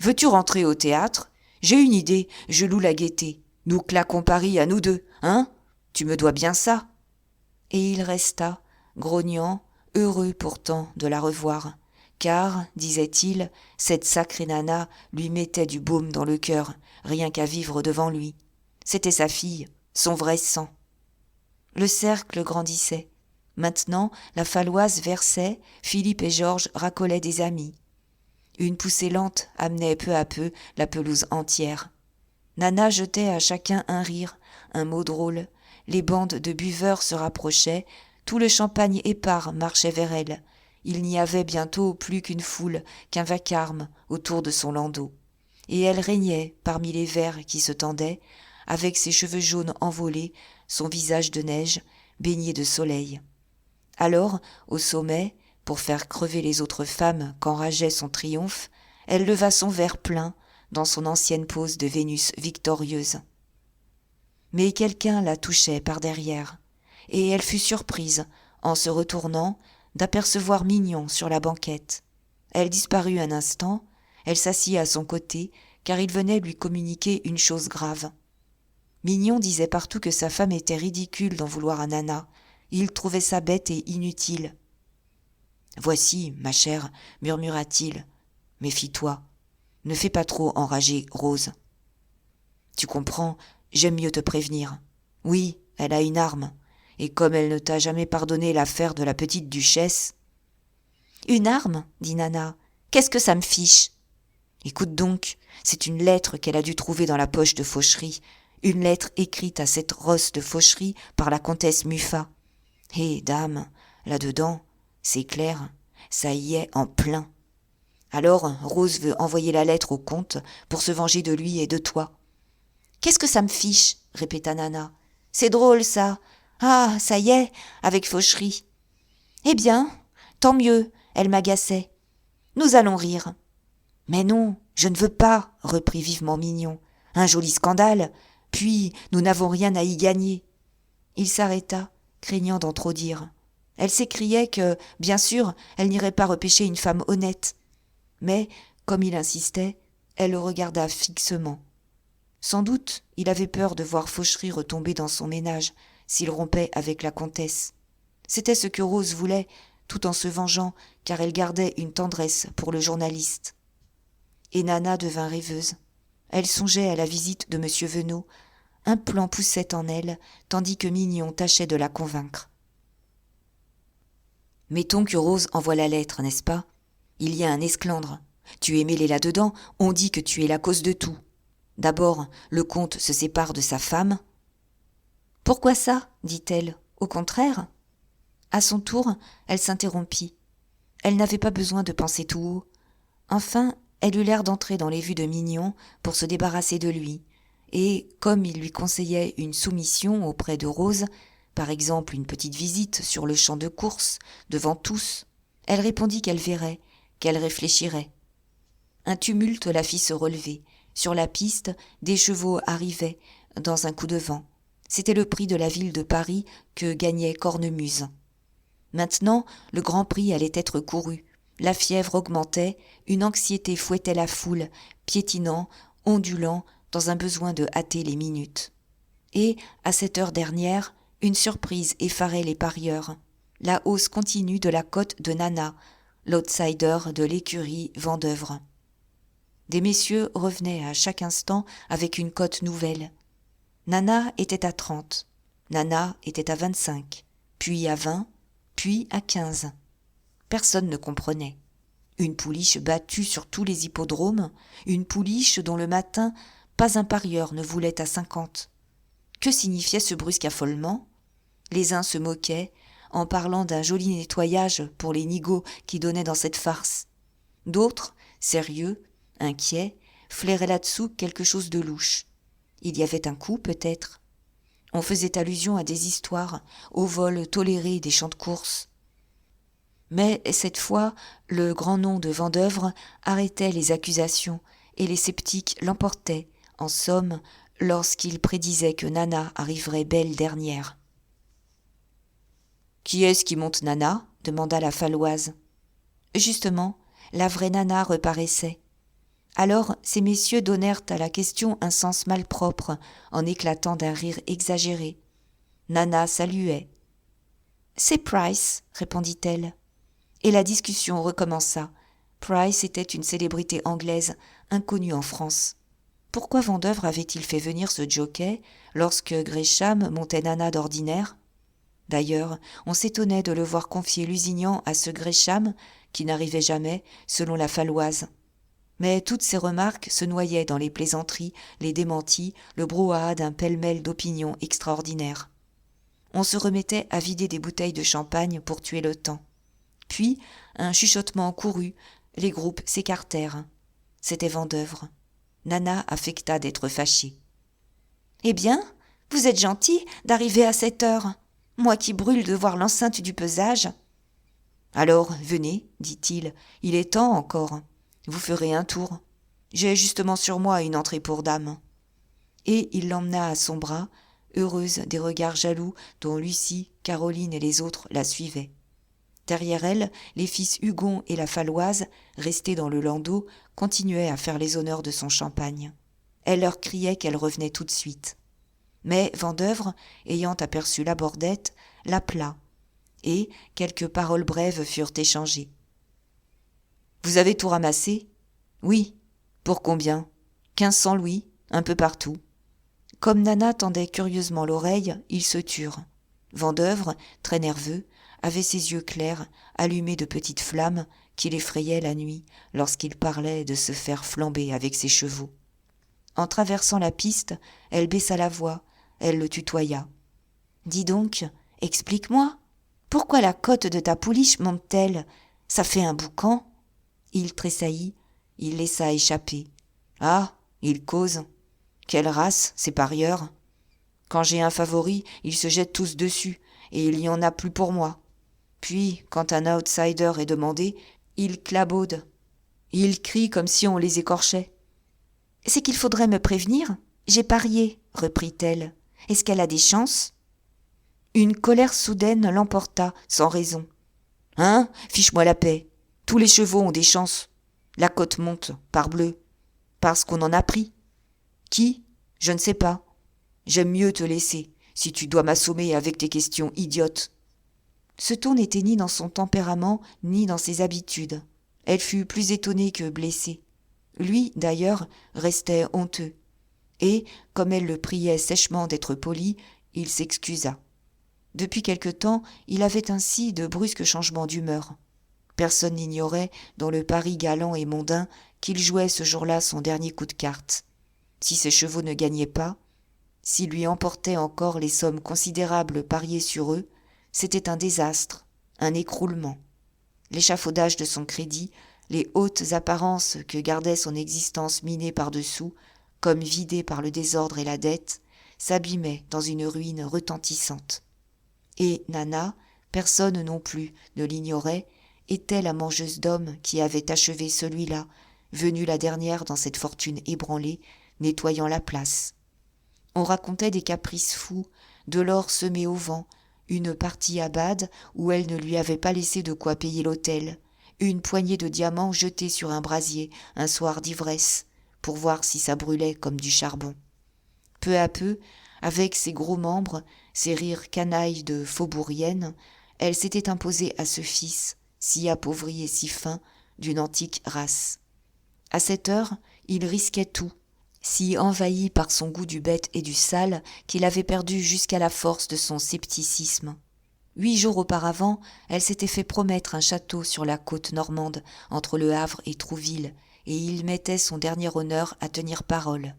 Veux-tu rentrer au théâtre ? J'ai une idée, je loue la Gaîté. Nous claquons Paris à nous deux, hein ? Tu me dois bien ça. » Et il resta, grognant, heureux pourtant de la revoir, car, disait-il, cette sacrée Nana lui mettait du baume dans le cœur, rien qu'à vivre devant lui. C'était sa fille, son vrai sang. Le cercle grandissait. Maintenant, la Faloise versait, Philippe et Georges racolaient des amis. Une poussée lente amenait peu à peu la pelouse entière. Nana jetait à chacun un rire, un mot drôle. Les bandes de buveurs se rapprochaient, tout le champagne épars marchait vers elle. Il n'y avait bientôt plus qu'une foule, qu'un vacarme autour de son landau. Et elle régnait parmi les verres qui se tendaient, avec ses cheveux jaunes envolés, son visage de neige, baigné de soleil. Alors, au sommet, pour faire crever les autres femmes qu'enrageait son triomphe, elle leva son verre plein dans son ancienne pose de Vénus victorieuse. Mais quelqu'un la touchait par derrière, et elle fut surprise, en se retournant, d'apercevoir Mignon sur la banquette. Elle disparut un instant, elle s'assit à son côté, car il venait lui communiquer une chose grave. Mignon disait partout que sa femme était ridicule d'en vouloir à Nana. Il trouvait ça bête et inutile. « Voici, ma chère, murmura-t-il, méfie-toi. Ne fais pas trop enrager Rose. Tu comprends, j'aime mieux te prévenir. Oui, elle a une arme, et comme elle ne t'a jamais pardonné l'affaire de la petite duchesse... »« Une arme, dit Nana, qu'est-ce que ça me fiche ? Écoute donc, c'est une lettre qu'elle a dû trouver dans la poche de Fauchery, une lettre écrite à cette rosse de Fauchery par la comtesse Muffat. Eh, dame, là-dedans, c'est clair, ça y est en plein. Alors, Rose veut envoyer la lettre au comte pour se venger de lui et de toi. »« Qu'est-ce que ça me fiche ?» répéta Nana. « C'est drôle, ça. Ah, ça y est, avec Fauchery. »« Eh bien, tant mieux, elle m'agaçait. Nous allons rire. »« Mais non, je ne veux pas, reprit vivement Mignon. Un joli scandale. Puis, nous n'avons rien à y gagner. » Il s'arrêta, craignant d'en trop dire. Elle s'écriait que, bien sûr, elle n'irait pas repêcher une femme honnête. Mais, comme il insistait, elle le regarda fixement. Sans doute, il avait peur de voir Fauchery retomber dans son ménage s'il rompait avec la comtesse. C'était ce que Rose voulait, tout en se vengeant, car elle gardait une tendresse pour le journaliste. Et Nana devint rêveuse. Elle songeait à la visite de M. Venot. Un plan poussait en elle, tandis que Mignon tâchait de la convaincre. « Mettons que Rose envoie la lettre, n'est-ce pas ? Il y a un esclandre. Tu es mêlé là-dedans, on dit que tu es la cause de tout. D'abord, le comte se sépare de sa femme. »« Pourquoi ça ?» dit-elle. « Au contraire. » À son tour, elle s'interrompit. Elle n'avait pas besoin de penser tout haut. Enfin, elle eut l'air d'entrer dans les vues de Mignon pour se débarrasser de lui. Et, comme il lui conseillait une soumission auprès de Rose, par exemple une petite visite sur le champ de course, devant tous, elle répondit qu'elle verrait, qu'elle réfléchirait. Un tumulte la fit se relever. Sur la piste, des chevaux arrivaient, dans un coup de vent. C'était le prix de la ville de Paris que gagnait Cornemuse. Maintenant, le Grand Prix allait être couru. La fièvre augmentait, une anxiété fouettait la foule, piétinant, ondulant, dans un besoin de hâter les minutes. Et, à cette heure dernière, une surprise effarait les parieurs. La hausse continue de la cote de Nana, l'outsider de l'écurie Vendeuvre. Des messieurs revenaient à chaque instant avec une cote nouvelle. Nana était à 30, Nana était à 25, puis à 20, puis à 15. Personne ne comprenait. Une pouliche battue sur tous les hippodromes, une pouliche dont le matin, pas un parieur ne voulait à 50. Que signifiait ce brusque affolement ? Les uns se moquaient, en parlant d'un joli nettoyage pour les nigauds qui donnaient dans cette farce. D'autres, sérieux, inquiets, flairaient là-dessous quelque chose de louche. Il y avait un coup, peut-être. On faisait allusion à des histoires, au vol toléré des champs de course. Mais cette fois, le grand nom de Vendeuvre arrêtait les accusations et les sceptiques l'emportaient, en somme, lorsqu'il prédisait que Nana arriverait belle dernière. « Qui est-ce qui monte Nana ?» demanda la Falloise. Justement, la vraie Nana reparaissait. Alors ces messieurs donnèrent à la question un sens malpropre, en éclatant d'un rire exagéré. Nana saluait. « C'est Price, répondit-elle. Et la discussion recommença. Price était une célébrité anglaise, inconnue en France. Pourquoi Vendeuvre avait-il fait venir ce jockey lorsque Gresham montait Nana d'ordinaire ? D'ailleurs, on s'étonnait de le voir confier Lusignan à ce Gresham, qui n'arrivait jamais, selon la Falloise. Mais toutes ces remarques se noyaient dans les plaisanteries, les démentis, le brouhaha d'un pêle-mêle d'opinions extraordinaires. On se remettait à vider des bouteilles de champagne pour tuer le temps. Puis, un chuchotement courut, les groupes s'écartèrent. C'était Vendeuvre. Nana affecta d'être fâchée. « Eh bien, vous êtes gentil d'arriver à cette heure, moi qui brûle de voir l'enceinte du pesage. »« Alors, venez, dit-il, il est temps encore. Vous ferez un tour. J'ai justement sur moi une entrée pour dame. » Et il l'emmena à son bras, heureuse des regards jaloux dont Lucie, Caroline et les autres la suivaient. Derrière elle, les fils Hugon et la Faloise, restés dans le landau, continuaient à faire les honneurs de son champagne. Elle leur criait qu'elle revenait tout de suite. Mais Vendeuvre, ayant aperçu la Bordette, l'appela, et quelques paroles brèves furent échangées. « Vous avez tout ramassé ? » ?»« Oui. »« Pour combien ? 1500 louis, un peu partout. » Comme Nana tendait curieusement l'oreille, ils se turent. Vendeuvre, très nerveux, avait ses yeux clairs, allumés de petites flammes qui l'effrayaient la nuit lorsqu'il parlait de se faire flamber avec ses chevaux. En traversant la piste, elle baissa la voix, elle le tutoya. « Dis donc, explique-moi, pourquoi la côte de ta pouliche monte-t-elle ? Ça fait un boucan ?» Il tressaillit, il laissa échapper. « Ah, il cause. Quelle race, ces parieurs. Quand j'ai un favori, ils se jettent tous dessus, et il n'y en a plus pour moi. Puis, quand un outsider est demandé, ils clabaudent. Ils crient comme si on les écorchait. »« C'est qu'il faudrait me prévenir. J'ai parié, reprit-elle. Est-ce qu'elle a des chances ? » Une colère soudaine l'emporta, sans raison. « Hein ? Fiche-moi la paix. Tous les chevaux ont des chances. La côte monte, parbleu. Parce qu'on en a pris. Qui ? Je ne sais pas. J'aime mieux te laisser, si tu dois m'assommer avec tes questions idiotes. » Ce ton n'était ni dans son tempérament, ni dans ses habitudes. Elle fut plus étonnée que blessée. Lui, d'ailleurs, restait honteux. Et, comme elle le priait sèchement d'être poli, il s'excusa. Depuis quelque temps, il avait ainsi de brusques changements d'humeur. Personne n'ignorait, dans le Paris galant et mondain, qu'il jouait ce jour-là son dernier coup de cartes. Si ses chevaux ne gagnaient pas, s'il lui emportait encore les sommes considérables pariées sur eux, c'était un désastre, un écroulement. L'échafaudage de son crédit, les hautes apparences que gardait son existence minée par-dessous, comme vidée par le désordre et la dette, s'abîmaient dans une ruine retentissante. Et Nana, personne non plus ne l'ignorait, était la mangeuse d'hommes qui avait achevé celui-là, venue la dernière dans cette fortune ébranlée, nettoyant la place. On racontait des caprices fous, de l'or semé au vent, une partie à Bade où elle ne lui avait pas laissé de quoi payer l'hôtel, une poignée de diamants jetés sur un brasier un soir d'ivresse, pour voir si ça brûlait comme du charbon. Peu à peu, avec ses gros membres, ses rires canailles de faubourienne, elle s'était imposée à ce fils, si appauvri et si fin, d'une antique race. À cette heure, il risquait tout, si envahi par son goût du bête et du sale qu'il avait perdu jusqu'à la force de son scepticisme. 8 jours auparavant, elle s'était fait promettre un château sur la côte normande, entre Le Havre et Trouville, et il mettait son dernier honneur à tenir parole.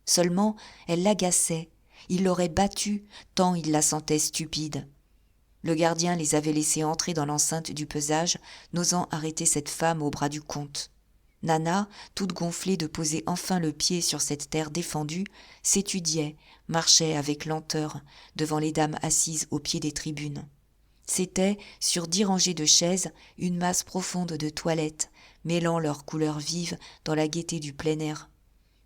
Seulement, elle l'agaçait, il l'aurait battue, tant il la sentait stupide. Le gardien les avait laissés entrer dans l'enceinte du pesage, n'osant arrêter cette femme au bras du comte. Nana, toute gonflée de poser enfin le pied sur cette terre défendue, s'étudiait, marchait avec lenteur devant les dames assises au pied des tribunes. C'était, sur 10 rangées de chaises, une masse profonde de toilettes, mêlant leurs couleurs vives dans la gaieté du plein air.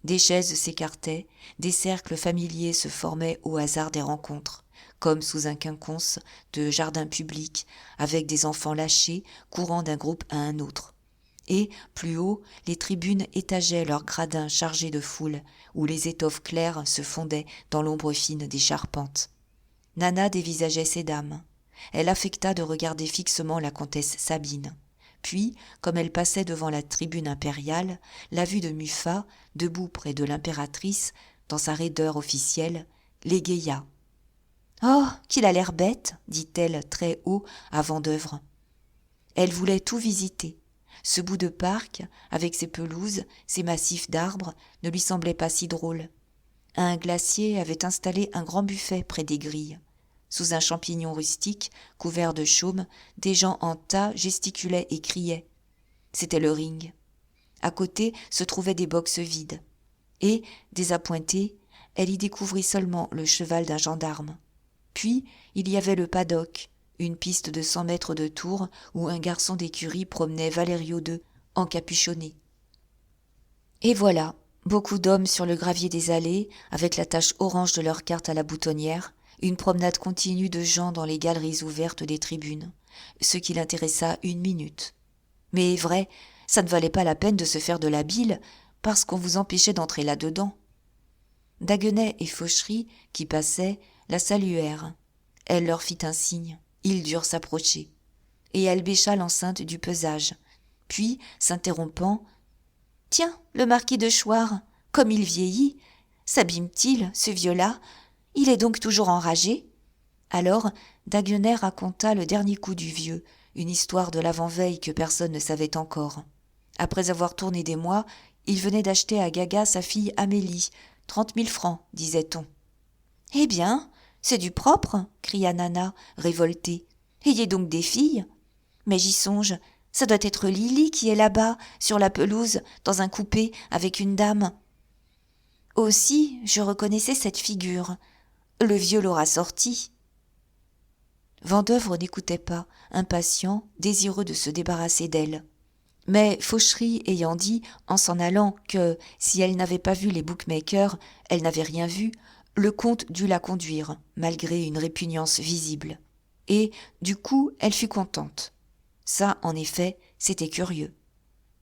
Des chaises s'écartaient, des cercles familiers se formaient au hasard des rencontres, comme sous un quinconce de jardin public, avec des enfants lâchés courant d'un groupe à un autre. Et, plus haut, les tribunes étageaient leurs gradins chargés de foule, où les étoffes claires se fondaient dans l'ombre fine des charpentes. Nana dévisageait ces dames. Elle affecta de regarder fixement la comtesse Sabine. Puis, comme elle passait devant la tribune impériale, la vue de Muffat, debout près de l'impératrice, dans sa raideur officielle, l'égaya. « Oh, qu'il a l'air bête !» dit-elle très haut à Vendeuvre. Elle voulait tout visiter. Ce bout de parc, avec ses pelouses, ses massifs d'arbres, ne lui semblait pas si drôle. Un glacier avait installé un grand buffet près des grilles. Sous un champignon rustique, couvert de chaume, des gens en tas gesticulaient et criaient. C'était le ring. À côté se trouvaient des boxes vides. Et, désappointée, elle y découvrit seulement le cheval d'un gendarme. Puis, il y avait le paddock, une piste de 100 mètres de tour où un garçon d'écurie promenait Valerio II, encapuchonné. Et voilà, beaucoup d'hommes sur le gravier des allées, avec la tache orange de leur carte à la boutonnière, une promenade continue de gens dans les galeries ouvertes des tribunes, ce qui l'intéressa 1 minute. Mais vrai, ça ne valait pas la peine de se faire de la bile, parce qu'on vous empêchait d'entrer là-dedans. Daguenet et Fauchery, qui passaient, la saluèrent. Elle leur fit un signe. Ils durent s'approcher. Et elle bêcha l'enceinte du pesage. Puis, s'interrompant, « Tiens, le marquis de Choir, comme il vieillit, s'abîme-t-il, ce vieux-là? Il est donc toujours enragé ?» Alors, Daguenet raconta le dernier coup du vieux, une histoire de l'avant-veille que personne ne savait encore. Après avoir tourné des mois, il venait d'acheter à Gaga sa fille Amélie, 30 000 francs, disait-on. « Eh bien, c'est du propre, cria Nana, révoltée. Ayez donc des filles. Mais j'y songe, ça doit être Lily qui est là-bas, sur la pelouse, dans un coupé, avec une dame. Aussi, je reconnaissais cette figure. Le vieux l'aura sortie. » Vendeuvre n'écoutait pas, impatient, désireux de se débarrasser d'elle. Mais Fauchery ayant dit, en s'en allant, que, si elle n'avait pas vu les bookmakers, elle n'avait rien vu, le comte dut la conduire, malgré une répugnance visible. Et, du coup, elle fut contente. Ça, en effet, c'était curieux.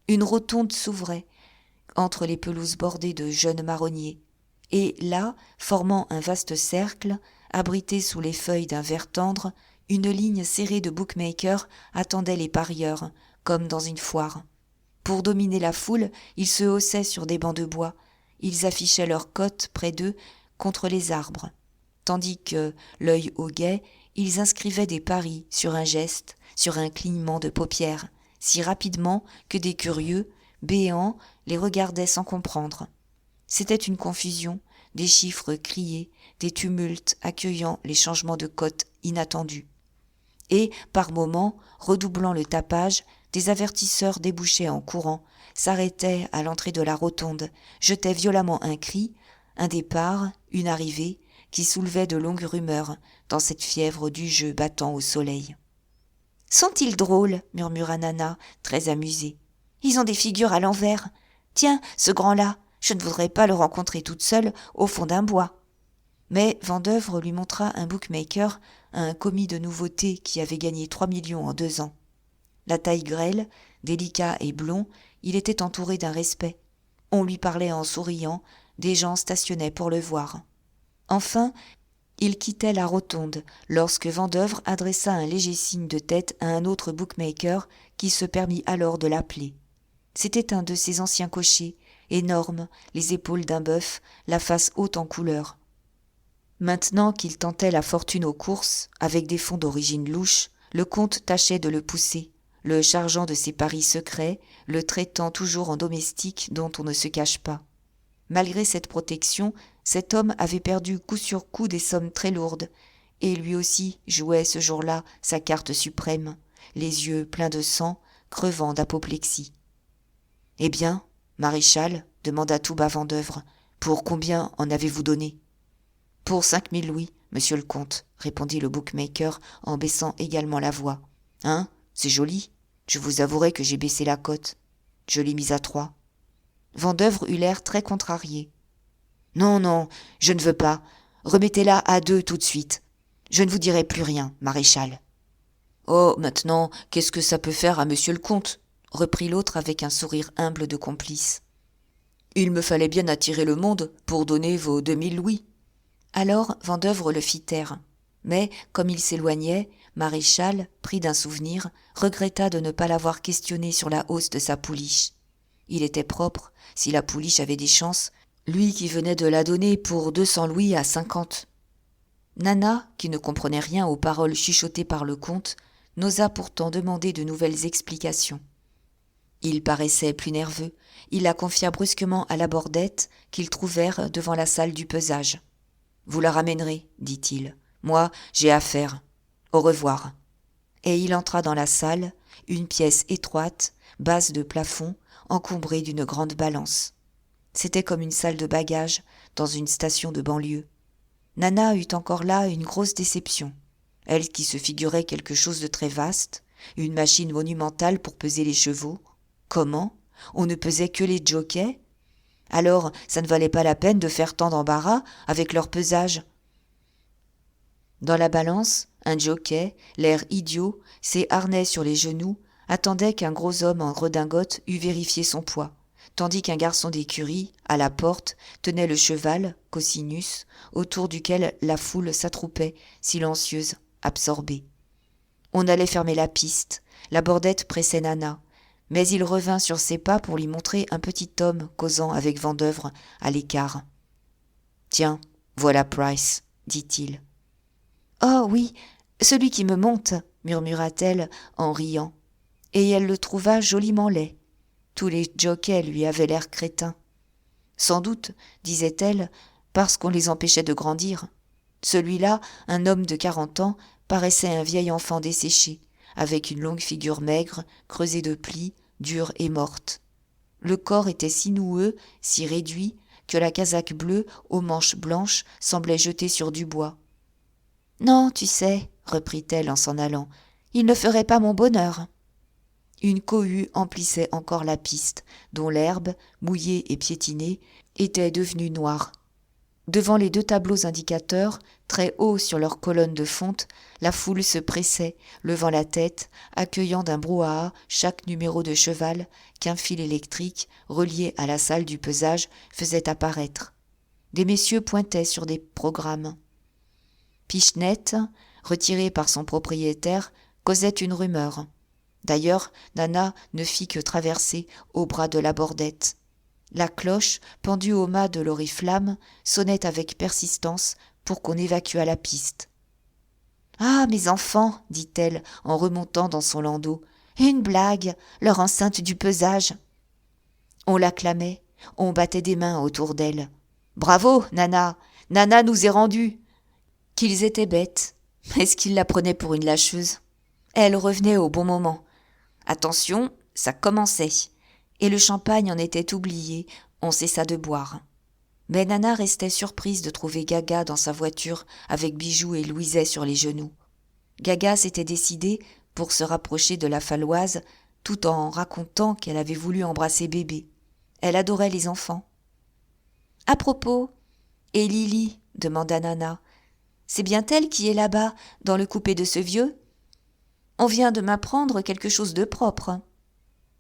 Une rotonde s'ouvrait, entre les pelouses bordées de jeunes marronniers. Et là, formant un vaste cercle, abrité sous les feuilles d'un vert tendre, une ligne serrée de bookmakers attendait les parieurs, comme dans une foire. Pour dominer la foule, ils se haussaient sur des bancs de bois. Ils affichaient leurs cotes près d'eux, contre les arbres. Tandis que, l'œil au guet, ils inscrivaient des paris sur un geste, sur un clignement de paupières, si rapidement que des curieux, béants, les regardaient sans comprendre. C'était une confusion, des chiffres criés, des tumultes accueillant les changements de cotes inattendus. Et, par moments, redoublant le tapage, des avertisseurs débouchaient en courant, s'arrêtaient à l'entrée de la rotonde, jetaient violemment un cri, un départ, une arrivée, qui soulevait de longues rumeurs dans cette fièvre du jeu battant au soleil. « Sont-ils drôles ?» murmura Nana, très amusée. « Ils ont des figures à l'envers. Tiens, ce grand-là, je ne voudrais pas le rencontrer toute seule au fond d'un bois. » Mais Vendeuvre lui montra un bookmaker, un commis de nouveautés qui avait gagné 3 millions en 2 ans. La taille grêle, délicat et blond, il était entouré d'un respect. On lui parlait en souriant, des gens stationnaient pour le voir. Enfin, il quittait la rotonde lorsque Vendeuvre adressa un léger signe de tête à un autre bookmaker qui se permit alors de l'appeler. C'était un de ces anciens cochers, énorme, les épaules d'un bœuf, la face haute en couleur. Maintenant qu'il tentait la fortune aux courses, avec des fonds d'origine louche, le comte tâchait de le pousser, le chargeant de ses paris secrets, le traitant toujours en domestique dont on ne se cache pas. Malgré cette protection, cet homme avait perdu coup sur coup des sommes très lourdes, et lui aussi jouait ce jour-là sa carte suprême, les yeux pleins de sang, crevant d'apoplexie. « Eh bien, maréchal, demanda tout bas Vendeuvre, pour combien en avez-vous donné ? » « Pour 5 000 louis, monsieur le comte, répondit le bookmaker en baissant également la voix. Hein, c'est joli. Je vous avouerai que j'ai baissé la cote. Je l'ai mise à 3. Vendeuvre eut l'air très contrarié. Non, non, je ne veux pas. Remettez-la à 2 tout de suite. Je ne vous dirai plus rien, maréchal. Oh, maintenant, qu'est-ce que ça peut faire à monsieur le comte ? Reprit l'autre avec un sourire humble de complice. Il me fallait bien attirer le monde pour donner vos 2000 louis. Alors Vendeuvre le fit taire. Mais, comme il s'éloignait, Maréchal, pris d'un souvenir, regretta de ne pas l'avoir questionné sur la hausse de sa pouliche. Il était propre, si la pouliche avait des chances, lui qui venait de la donner pour 200 louis à 50. Nana, qui ne comprenait rien aux paroles chuchotées par le comte, n'osa pourtant demander de nouvelles explications. Il paraissait plus nerveux. Il la confia brusquement à la bordette qu'ils trouvèrent devant la salle du pesage. « Vous la ramènerez, dit-il. Moi, j'ai affaire. Au revoir. » Et il entra dans la salle, une pièce étroite, basse de plafond, encombrée d'une grande balance. C'était comme une salle de bagages dans une station de banlieue. Nana eut encore là une grosse déception. Elle qui se figurait quelque chose de très vaste, une machine monumentale pour peser les chevaux. Comment ? On ne pesait que les jockeys ? Alors, ça ne valait pas la peine de faire tant d'embarras avec leur pesage. Dans la balance, un jockey, l'air idiot, ses harnais sur les genoux, attendait qu'un gros homme en redingote eût vérifié son poids, tandis qu'un garçon d'écurie, à la porte, tenait le cheval, cosinus, autour duquel la foule s'attroupait, silencieuse, absorbée. On allait fermer la piste, la bordette pressait Nana, mais il revint sur ses pas pour lui montrer un petit homme causant avec Vendeuvre à l'écart. « Tiens, voilà Price, » dit-il. « Oh oui, celui qui me monte, » murmura-t-elle en riant, et elle le trouva joliment laid. Tous les jockeys lui avaient l'air crétins. Sans doute, disait-elle, parce qu'on les empêchait de grandir. Celui-là, un homme de 40 ans, paraissait un vieil enfant desséché, avec une longue figure maigre, creusée de plis, dure et morte. Le corps était si noueux, si réduit, que la casaque bleue, aux manches blanches, semblait jetée sur du bois. « Non, tu sais, reprit-elle en s'en allant, il ne ferait pas mon bonheur. » Une cohue emplissait encore la piste, dont l'herbe, mouillée et piétinée, était devenue noire. Devant les 2 tableaux indicateurs, très hauts sur leurs colonnes de fonte, la foule se pressait, levant la tête, accueillant d'un brouhaha chaque numéro de cheval qu'un fil électrique, relié à la salle du pesage, faisait apparaître. Des messieurs pointaient sur des programmes. Pichenette, retirée par son propriétaire, causait une rumeur. D'ailleurs, Nana ne fit que traverser au bras de la bordette. La cloche, pendue au mât de l'oriflamme, sonnait avec persistance pour qu'on évacuât la piste. « Ah, mes enfants, dit-elle en remontant dans son landau, une blague, leur enceinte du pesage. » On l'acclamait, on battait des mains autour d'elle. « Bravo, Nana, Nana nous est rendue !» Qu'ils étaient bêtes, est-ce qu'ils la prenaient pour une lâcheuse ? Elle revenait au bon moment. Attention, ça commençait. Et le champagne en était oublié, on cessa de boire. Mais Nana restait surprise de trouver Gaga dans sa voiture avec Bijou et Louiset sur les genoux. Gaga s'était décidée pour se rapprocher de la Falloise tout en racontant qu'elle avait voulu embrasser bébé. Elle adorait les enfants. « À propos, et Lily ?» demanda Nana. « C'est bien elle qui est là-bas, dans le coupé de ce vieux ? On vient de m'apprendre quelque chose de propre. »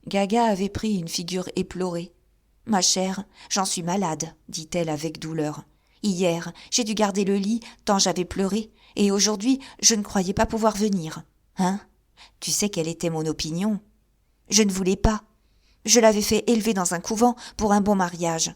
Gaga avait pris une figure éplorée. « Ma chère, j'en suis malade, dit-elle avec douleur. Hier, j'ai dû garder le lit tant j'avais pleuré, et aujourd'hui, je ne croyais pas pouvoir venir. Hein ? Tu sais quelle était mon opinion ? Je ne voulais pas. Je l'avais fait élever dans un couvent pour un bon mariage.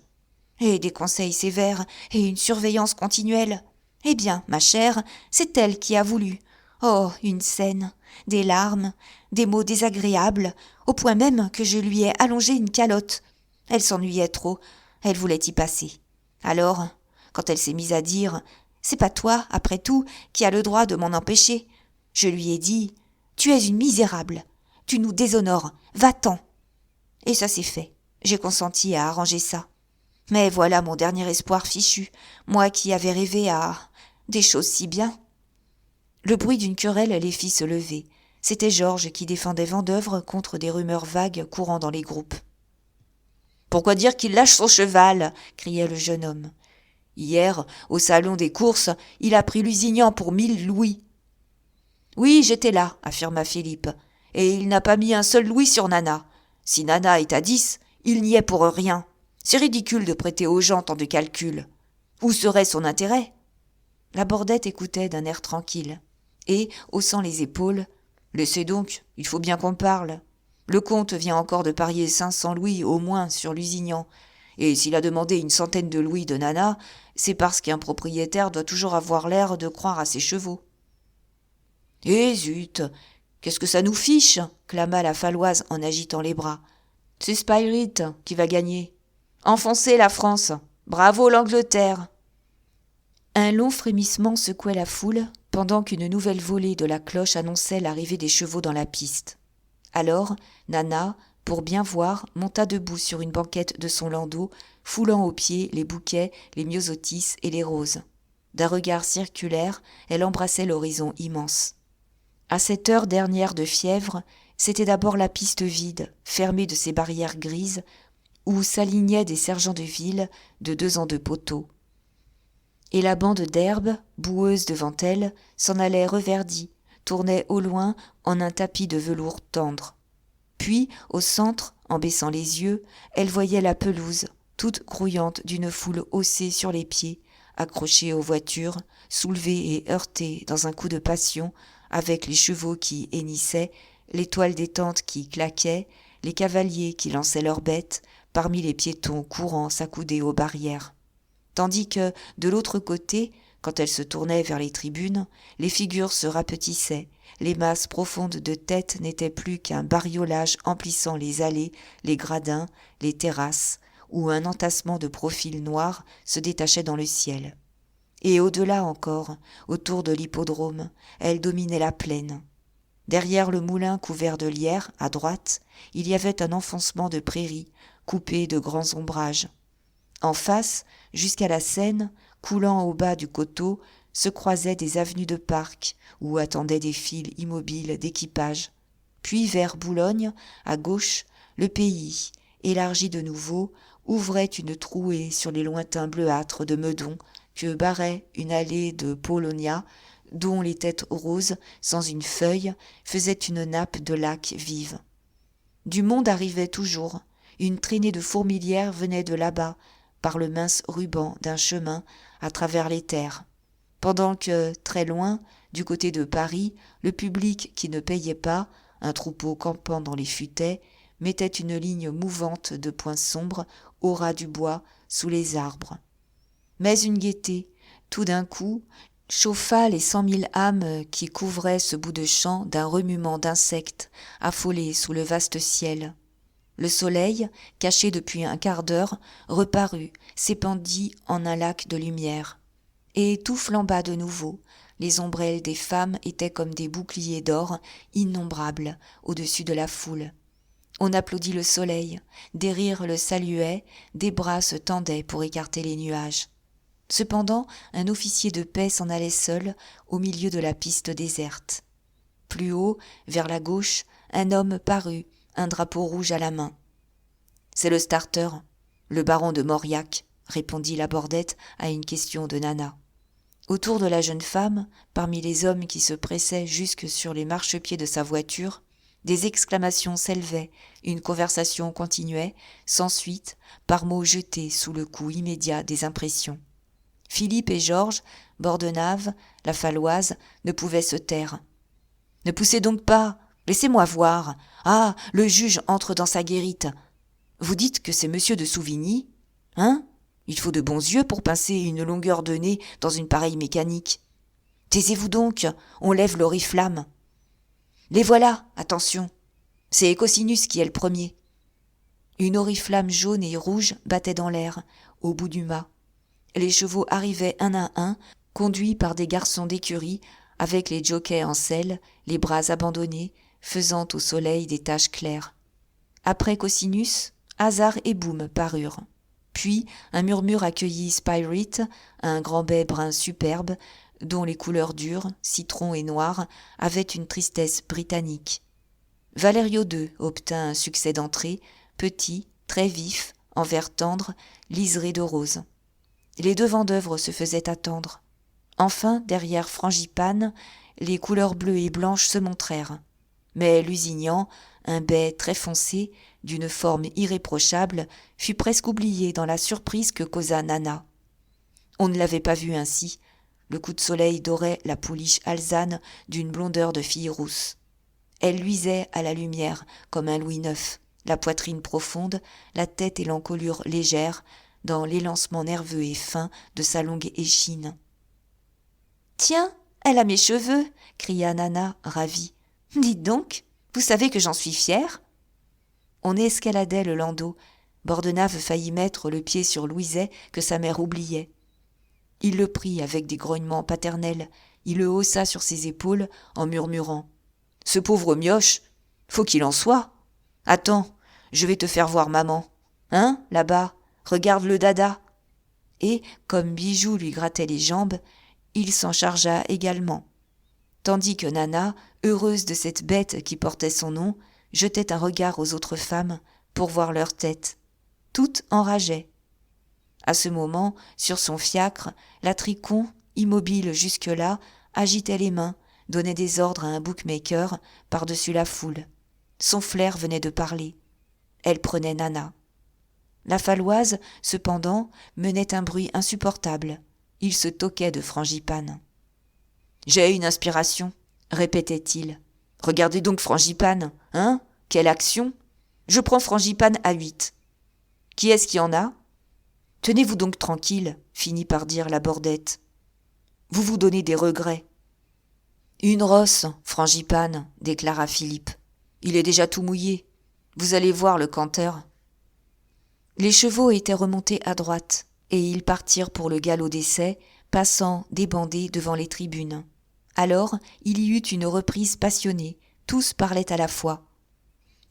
Et des conseils sévères et une surveillance continuelle. Eh bien, ma chère, c'est elle qui a voulu. Oh, une scène, des larmes, des mots désagréables, au point même que je lui ai allongé une calotte. Elle s'ennuyait trop, elle voulait y passer. Alors, quand elle s'est mise à dire « C'est pas toi, après tout, qui as le droit de m'en empêcher », je lui ai dit « Tu es une misérable, tu nous déshonores, va-t'en !» Et ça s'est fait, j'ai consenti à arranger ça. Mais voilà mon dernier espoir fichu, moi qui avais rêvé à des choses si bien. Le bruit d'une querelle les fit se lever. C'était Georges qui défendait Vendeuvre contre des rumeurs vagues courant dans les groupes. « Pourquoi dire qu'il lâche son cheval ?» criait le jeune homme. « Hier, au salon des courses, il a pris Lusignan pour 1000 louis. »« Oui, j'étais là, » affirma Philippe, « et il n'a pas mis un seul louis sur Nana. Si Nana est à 10, il n'y est pour rien. C'est ridicule de prêter aux gens tant de calculs. Où serait son intérêt ?» La bordette écoutait d'un air tranquille, et, haussant les épaules, « Laissez donc, il faut bien qu'on parle. Le comte vient encore de parier 500 louis au moins sur Lusignan, et s'il a demandé une centaine de louis de Nana, c'est parce qu'un propriétaire doit toujours avoir l'air de croire à ses chevaux. »« Eh zut, qu'est-ce que ça nous fiche ?» clama la Falloise en agitant les bras. C'est Spirit qui va gagner. Enfoncez la France. Bravo l'Angleterre. Un long frémissement secouait la foule pendant qu'une nouvelle volée de la cloche annonçait l'arrivée des chevaux dans la piste. Alors, Nana, pour bien voir, monta debout sur une banquette de son landau, foulant aux pieds les bouquets, les myosotis et les roses. D'un regard circulaire, elle embrassait l'horizon immense. À cette heure dernière de fièvre, c'était d'abord la piste vide, fermée de ses barrières grises, où s'alignaient des sergents de ville de 2 ans de poteaux. Et la bande d'herbe, boueuse devant elle, s'en allait reverdie, tournait au loin en un tapis de velours tendre. Puis, au centre, en baissant les yeux, elle voyait la pelouse, toute grouillante d'une foule haussée sur les pieds, accrochée aux voitures, soulevée et heurtée dans un coup de passion, avec les chevaux qui hennissaient, les toiles des tentes qui claquaient, les cavaliers qui lançaient leurs bêtes, parmi les piétons courant s'accouder aux barrières. Tandis que, de l'autre côté, quand elle se tournait vers les tribunes, les figures se rapetissaient, les masses profondes de têtes n'étaient plus qu'un bariolage emplissant les allées, les gradins, les terrasses, où un entassement de profils noirs se détachait dans le ciel. Et au-delà encore, autour de l'hippodrome, elle dominait la plaine. Derrière le moulin couvert de lierre, à droite, il y avait un enfoncement de prairies, coupé de grands ombrages. En face, jusqu'à la Seine, coulant au bas du coteau, se croisaient des avenues de parcs où attendaient des files immobiles d'équipages. Puis vers Boulogne, à gauche, le pays, élargi de nouveau, ouvrait une trouée sur les lointains bleuâtres de Meudon que barrait une allée de paulownias dont les têtes roses, sans une feuille, faisaient une nappe de lacs vives. Du monde arrivait toujours, une traînée de fourmilières venait de là-bas, par le mince ruban d'un chemin à travers les terres, pendant que, très loin, du côté de Paris, le public qui ne payait pas, un troupeau campant dans les futaies, mettait une ligne mouvante de points sombres au ras du bois, sous les arbres. Mais une gaieté, tout d'un coup, chauffa les 100 000 âmes qui couvraient ce bout de champ d'un remuement d'insectes affolés sous le vaste ciel. Le soleil, caché depuis un quart d'heure, reparut, s'épandit en un lac de lumière. Et tout flamba de nouveau. Les ombrelles des femmes étaient comme des boucliers d'or innombrables au-dessus de la foule. On applaudit le soleil, des rires le saluaient, des bras se tendaient pour écarter les nuages. Cependant, un officier de paix s'en allait seul au milieu de la piste déserte. Plus haut, vers la gauche, un homme parut, un drapeau rouge à la main. « C'est le starter, le baron de Mauriac », répondit la bordette à une question de Nana. Autour de la jeune femme, parmi les hommes qui se pressaient jusque sur les marchepieds de sa voiture, des exclamations s'élevaient, une conversation continuait, sans suite, par mots jetés sous le coup immédiat des impressions. Philippe et Georges, Bordenave, la Faloise, ne pouvaient se taire. « Ne poussez donc pas, laissez-moi voir. Ah, le juge entre dans sa guérite. Vous dites que c'est monsieur de Souvigny, hein ? Il faut de bons yeux pour pincer une longueur de nez dans une pareille mécanique. Taisez-vous donc, on lève l'oriflamme. Les voilà, attention. C'est Cosinus qui est le premier. » Une oriflamme jaune et rouge battait dans l'air, au bout du mât. Les chevaux arrivaient un à un, conduits par des garçons d'écurie, avec les jockeys en selle, les bras abandonnés, faisant au soleil des taches claires. Après Cosinus, Hasard et Boum parurent. Puis un murmure accueillit Spirit, un grand bai brun superbe, dont les couleurs dures, citron et noir, avaient une tristesse britannique. Valerio II obtint un succès d'entrée, petit, très vif, en vert tendre, liseré de rose. Les deux vendœuvres se faisaient attendre. Enfin, derrière Frangipane, les couleurs bleues et blanches se montrèrent. Mais Lusignan, un bai très foncé, d'une forme irréprochable, fut presque oublié dans la surprise que causa Nana. On ne l'avait pas vu ainsi. Le coup de soleil dorait la pouliche alezane d'une blondeur de fille rousse. Elle luisait à la lumière comme un louis neuf, la poitrine profonde, la tête et l'encolure légère, dans l'élancement nerveux et fin de sa longue échine. « Tiens, elle a mes cheveux !» cria Nana, ravie. « Dites donc, vous savez que j'en suis fière ?» On escaladait le landau. Bordenave faillit mettre le pied sur Louiset que sa mère oubliait. Il le prit avec des grognements paternels. Il le haussa sur ses épaules en murmurant « Ce pauvre mioche, faut qu'il en soit. Attends, je vais te faire voir maman. Hein, là-bas, regarde le dada. » Et, comme Bijou lui grattait les jambes, il s'en chargea également. Tandis que Nana, heureuse de cette bête qui portait son nom, jetait un regard aux autres femmes pour voir leur tête. Toutes enrageaient. À ce moment, sur son fiacre, la Tricon, immobile jusque-là, agitait les mains, donnait des ordres à un bookmaker par-dessus la foule. Son flair venait de parler. Elle prenait Nana. La Faloise, cependant, menait un bruit insupportable. Il se toquait de Frangipane. « J'ai une inspiration », répétait-il. « Regardez donc Frangipane, hein ? Quelle action ! Je prends Frangipane à 8. Qui est-ce qui en a ? Tenez-vous donc tranquille, finit par dire la Bordette. Vous vous donnez des regrets. Une rosse, Frangipane, déclara Philippe. Il est déjà tout mouillé. Vous allez voir le canteur. Les chevaux étaient remontés à droite, et ils partirent pour le galop d'essai, passant débandés devant les tribunes. Alors, il y eut une reprise passionnée, tous parlaient à la fois.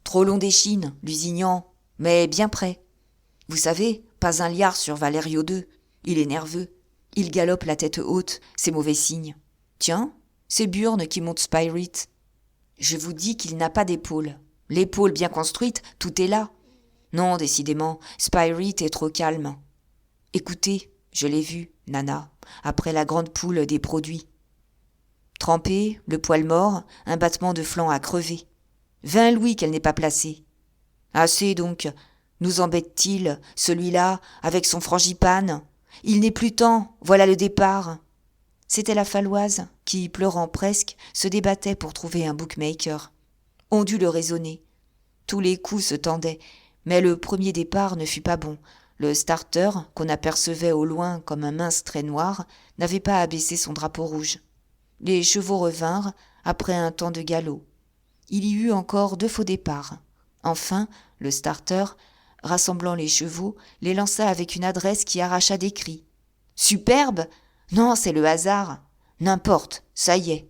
Trop long d'échine, Lusignan, mais bien prêt. Vous savez, pas un liard sur Valerio II. Il est nerveux. Il galope la tête haute, c'est mauvais signe. Tiens, c'est Burne qui monte Spirit. Je vous dis qu'il n'a pas d'épaule. L'épaule bien construite, tout est là. Non, décidément, Spirit est trop calme. Écoutez, je l'ai vu, Nana, après la grande poule des produits. Trempée, le poil mort, un battement de flanc à crever. 20 louis qu'elle n'est pas placée. Assez donc, nous embête-t-il, celui-là, avec son Frangipane ? Il n'est plus temps, voilà le départ. C'était la Faloise qui, pleurant presque, se débattait pour trouver un bookmaker. On dut le raisonner. Tous les coups se tendaient, mais le premier départ ne fut pas bon. Le starter, qu'on apercevait au loin comme un mince trait noir, n'avait pas abaissé son drapeau rouge. Les chevaux revinrent, après un temps de galop. Il y eut encore 2 faux départs. Enfin, le starter, rassemblant les chevaux, les lança avec une adresse qui arracha des cris. « Superbe ! Non, c'est le hasard. N'importe, ça y est. »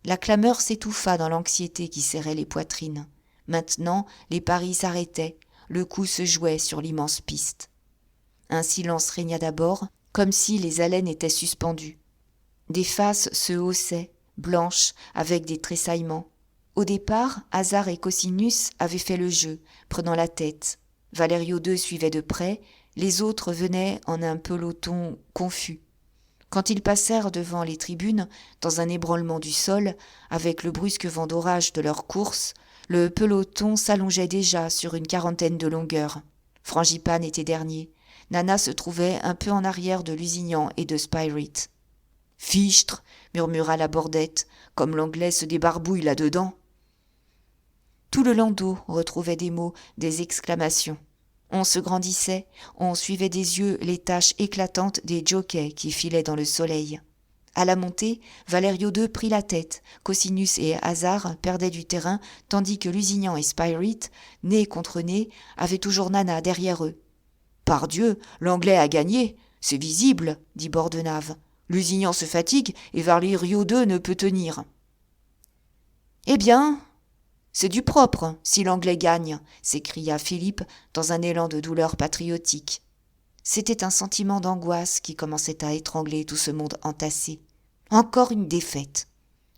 La clameur s'étouffa dans l'anxiété qui serrait les poitrines. Maintenant, les paris s'arrêtaient, le coup se jouait sur l'immense piste. Un silence régna d'abord, comme si les haleines étaient suspendues. Des faces se haussaient, blanches, avec des tressaillements. Au départ, Hasard et Cosinus avaient fait le jeu, prenant la tête. Valerio II suivait de près, les autres venaient en un peloton confus. Quand ils passèrent devant les tribunes, dans un ébranlement du sol, avec le brusque vent d'orage de leur course, le peloton s'allongeait déjà sur une 40aine de longueur. Frangipane était dernier. Nana se trouvait un peu en arrière de Lusignan et de Spirit. « Fichtre !» murmura la Bordette, « comme l'anglais se débarbouille là-dedans !» Tout le landau retrouvait des mots, des exclamations. On se grandissait, on suivait des yeux les taches éclatantes des jockeys qui filaient dans le soleil. À la montée, Valerio II prit la tête, Cosinus et Hasard perdaient du terrain, tandis que Lusignan et Spirit, nez contre nez, avaient toujours Nana derrière eux. « Pardieu, l'anglais a gagné, c'est visible, dit Bordenave. Lusignan se fatigue et Valerio II ne peut tenir. »« Eh bien, c'est du propre, si l'anglais gagne, » s'écria Philippe dans un élan de douleur patriotique. C'était un sentiment d'angoisse qui commençait à étrangler tout ce monde entassé. Encore une défaite.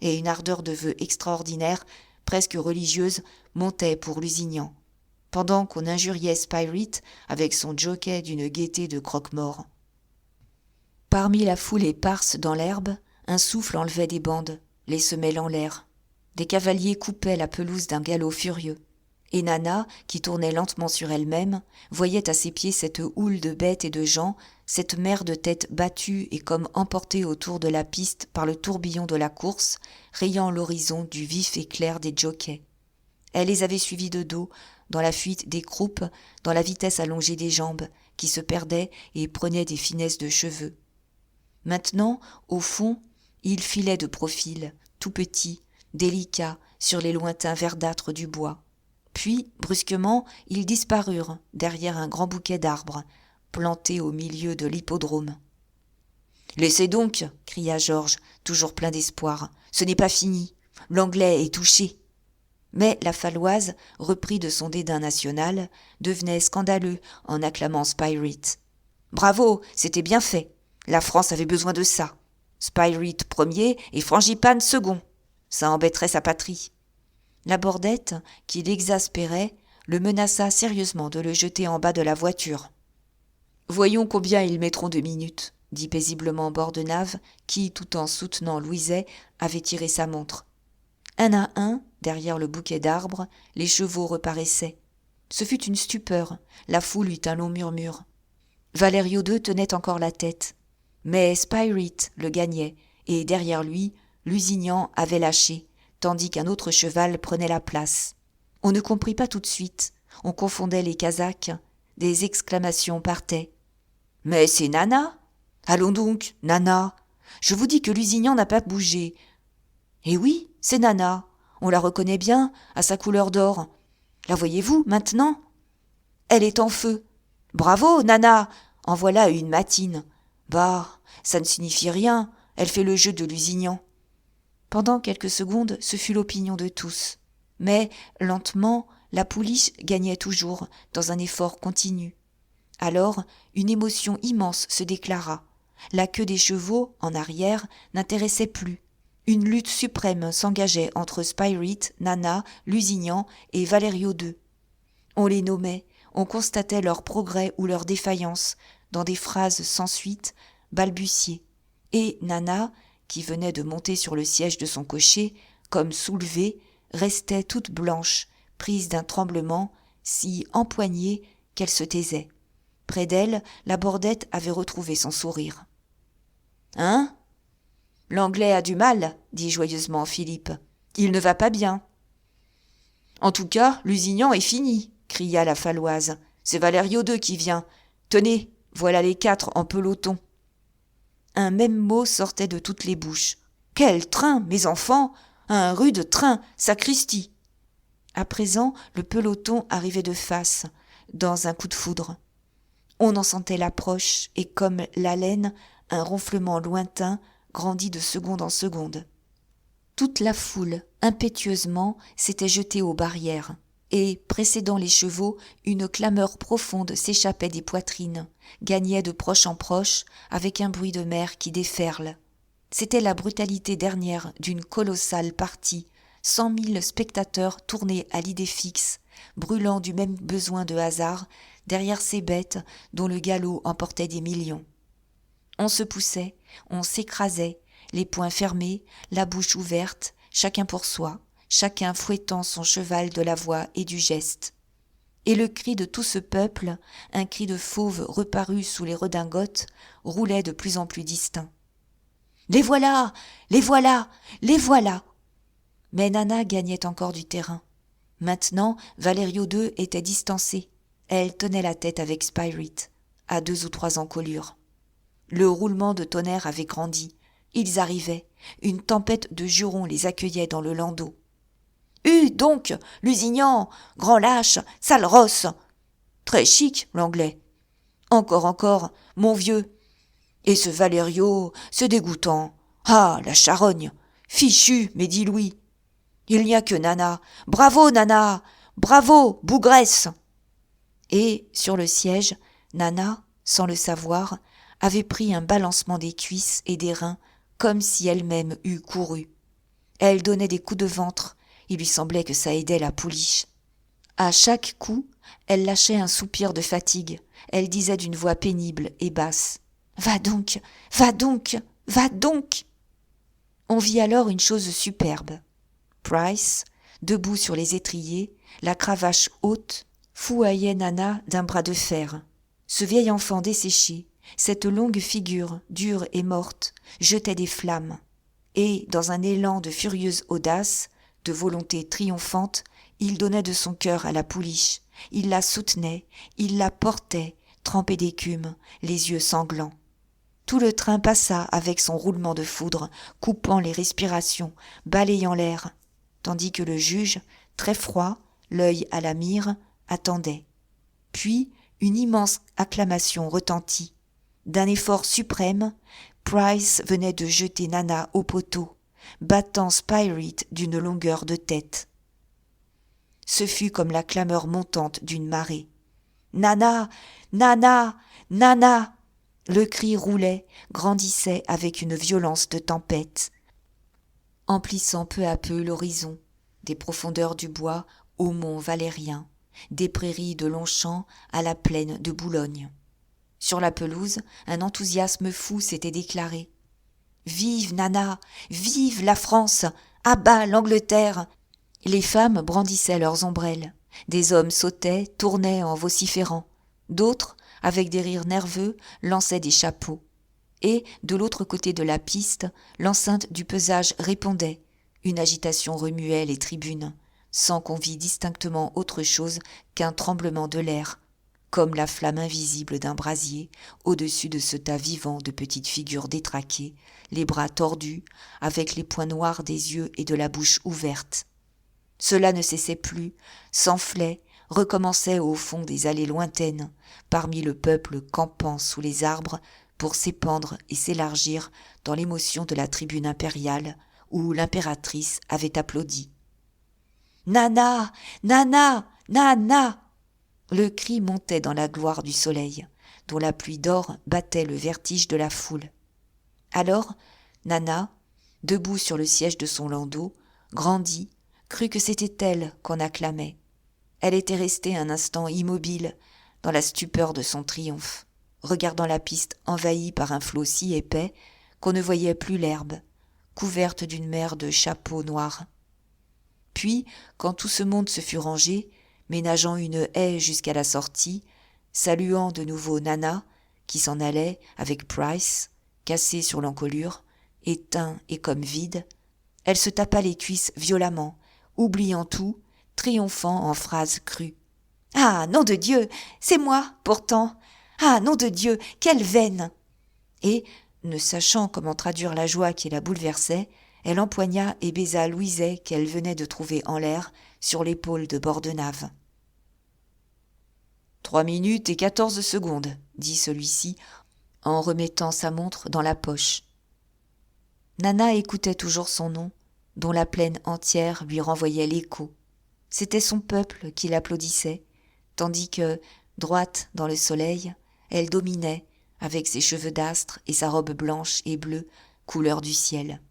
Et une ardeur de vœux extraordinaire, presque religieuse, montait pour Lusignan, pendant qu'on injuriait Spirit avec son jockey d'une gaieté de croque-mort. Parmi la foule éparse dans l'herbe, un souffle enlevait des bandes, les semelles en l'air. Des cavaliers coupaient la pelouse d'un galop furieux. Et Nana, qui tournait lentement sur elle-même, voyait à ses pieds cette houle de bêtes et de gens, cette mer de têtes battues et comme emportées autour de la piste par le tourbillon de la course, rayant l'horizon du vif éclair des jockeys. Elle les avait suivis de dos, dans la fuite des croupes, dans la vitesse allongée des jambes, qui se perdaient et prenaient des finesses de cheveux. Maintenant, au fond, il filait de profil, tout petit, délicat, sur les lointains verdâtres du bois. Puis, brusquement, ils disparurent derrière un grand bouquet d'arbres, planté au milieu de l'hippodrome. « Laissez donc !» cria Georges, toujours plein d'espoir. « Ce n'est pas fini. L'Anglais est touché. » Mais la Faloise, repris de son dédain national, devenait scandaleux en acclamant Spyrite. « Bravo, c'était bien fait. La France avait besoin de ça. Spyrite premier et Frangipane second. Ça embêterait sa patrie. » La Bordette, qui l'exaspérait, le menaça sérieusement de le jeter en bas de la voiture. « Voyons combien ils mettront de minutes, » dit paisiblement Bordenave, qui, tout en soutenant Louiset, avait tiré sa montre. Un à un, derrière le bouquet d'arbres, les chevaux reparaissaient. Ce fut une stupeur, la foule eut un long murmure. Valerio II tenait encore la tête. Mais Spyrite le gagnait, et derrière lui, Lusignan avait lâché, tandis qu'un autre cheval prenait la place. On ne comprit pas tout de suite, on confondait les Kazakhs, des exclamations partaient. « Mais c'est Nana ! Allons donc, Nana ! Je vous dis que Lusignan n'a pas bougé. » « Eh oui, c'est Nana, on la reconnaît bien, à sa couleur d'or. La voyez-vous, maintenant ? Elle est en feu. Bravo, Nana, en voilà une matine. Bah, ça ne signifie rien, elle fait le jeu de Lusignan. » Pendant quelques secondes, ce fut l'opinion de tous. Mais, lentement, la pouliche gagnait toujours, dans un effort continu. Alors, une émotion immense se déclara. La queue des chevaux, en arrière, n'intéressait plus. Une lutte suprême s'engageait entre Spyrite, Nana, Lusignan et Valerio II. On les nommait, on constatait leur progrès ou leur défaillance, dans des phrases sans suite, balbutiées. Et Nana, qui venait de monter sur le siège de son cocher, comme soulevée, restait toute blanche, prise d'un tremblement, si empoignée qu'elle se taisait. Près d'elle, la Bordette avait retrouvé son sourire. « Hein ? L'Anglais a du mal, dit joyeusement Philippe. Il ne va pas bien. En tout cas, Lusignan est fini, cria la Faloise. C'est Valerio II qui vient. Tenez, voilà les 4 en peloton. Un même mot sortait de toutes les bouches. Quel train, mes enfants! Un rude train, sacristi! À présent, le peloton arrivait de face, dans un coup de foudre. On en sentait l'approche, et comme l'haleine, un ronflement lointain grandit de seconde en seconde. Toute la foule, impétueusement, s'était jetée aux barrières, et, précédant les chevaux, une clameur profonde s'échappait des poitrines, gagnait de proche en proche, avec un bruit de mer qui déferle. C'était la brutalité dernière d'une colossale partie, 100 000 spectateurs tournés à l'idée fixe, brûlant du même besoin de hasard, derrière ces bêtes dont le galop emportait des millions. On se poussait, on s'écrasait, les poings fermés, la bouche ouverte, chacun pour soi, chacun fouettant son cheval de la voix et du geste. Et le cri de tout ce peuple, un cri de fauve reparu sous les redingotes, roulait de plus en plus distinct. « Les voilà ! Les voilà ! Les voilà !» Mais Nana gagnait encore du terrain. Maintenant, Valerio II était distancé. Elle tenait la tête avec Spyrite, à 2 ou 3 encolures. Le roulement de tonnerre avait grandi. Ils arrivaient. Une tempête de jurons les accueillait dans le landau. « Donc, Lusignan, grand lâche, sale rosse !»« Très chic, l'anglais. »« Encore, mon vieux. »« Et ce Valerio, c'est dégoûtant. Ah, la charogne. Fichu, mais dit Louis. Il n'y a que Nana. Bravo, Nana. Bravo, bougresse !» Et, sur le siège, Nana, sans le savoir, avait pris un balancement des cuisses et des reins, comme si elle-même eût couru. Elle donnait des coups de ventre, il lui semblait que ça aidait la pouliche. À chaque coup, elle lâchait un soupir de fatigue, elle disait d'une voix pénible et basse « Va donc, va donc, va donc !» On vit alors une chose superbe. Price, debout sur les étriers, la cravache haute, fouaillait Nana d'un bras de fer. Ce vieil enfant desséché, cette longue figure, dure et morte, jetait des flammes. Et, dans un élan de furieuse audace, de volonté triomphante, il donnait de son cœur à la pouliche. Il la soutenait, il la portait, trempée d'écume, les yeux sanglants. Tout le train passa avec son roulement de foudre, coupant les respirations, balayant l'air, tandis que le juge, très froid, l'œil à la mire, attendait. Puis une immense acclamation retentit. D'un effort suprême, Price venait de jeter Nana au poteau, battant Spirit d'une longueur de tête. Ce fut comme la clameur montante d'une marée. « Nana! Nana! Nana !» Le cri roulait, grandissait avec une violence de tempête, emplissant peu à peu l'horizon, des profondeurs du bois au mont Valérien, des prairies de Longchamp à la plaine de Boulogne. Sur la pelouse, un enthousiasme fou s'était déclaré. « Vive Nana! Vive la France! À bas l'Angleterre !» Les femmes brandissaient leurs ombrelles. Des hommes sautaient, tournaient en vociférant. D'autres, avec des rires nerveux, lançaient des chapeaux. Et, de l'autre côté de la piste, l'enceinte du pesage répondait. Une agitation remuait les tribunes, sans qu'on vît distinctement autre chose qu'un tremblement de l'air, comme la flamme invisible d'un brasier, au-dessus de ce tas vivant de petites figures détraquées, les bras tordus, avec les points noirs des yeux et de la bouche ouverte. Cela ne cessait plus, s'enflait, recommençait au fond des allées lointaines, parmi le peuple campant sous les arbres, pour s'épandre et s'élargir dans l'émotion de la tribune impériale, où l'impératrice avait applaudi. « Nana! Nana! Nana !» Le cri montait dans la gloire du soleil, dont la pluie d'or battait le vertige de la foule. Alors, Nana, debout sur le siège de son landau, grandit, crut que c'était elle qu'on acclamait. Elle était restée un instant immobile, dans la stupeur de son triomphe, regardant la piste envahie par un flot si épais qu'on ne voyait plus l'herbe, couverte d'une mer de chapeaux noirs. Puis, quand tout ce monde se fut rangé, ménageant une haie jusqu'à la sortie, saluant de nouveau Nana, qui s'en allait avec Price, cassé sur l'encolure, éteint et comme vide, elle se tapa les cuisses violemment, oubliant tout, triomphant en phrases crues. « Ah, nom de Dieu, c'est moi, pourtant! Ah, nom de Dieu, quelle veine !» Et, ne sachant comment traduire la joie qui la bouleversait, elle empoigna et baisa Louiset qu'elle venait de trouver en l'air sur l'épaule de Bordenave. « 3 minutes et 14 secondes, dit celui-ci, en remettant sa montre dans la poche. Nana écoutait toujours son nom, dont la plaine entière lui renvoyait l'écho. C'était son peuple qui l'applaudissait, tandis que, droite dans le soleil, elle dominait, avec ses cheveux d'astre et sa robe blanche et bleue, couleur du ciel.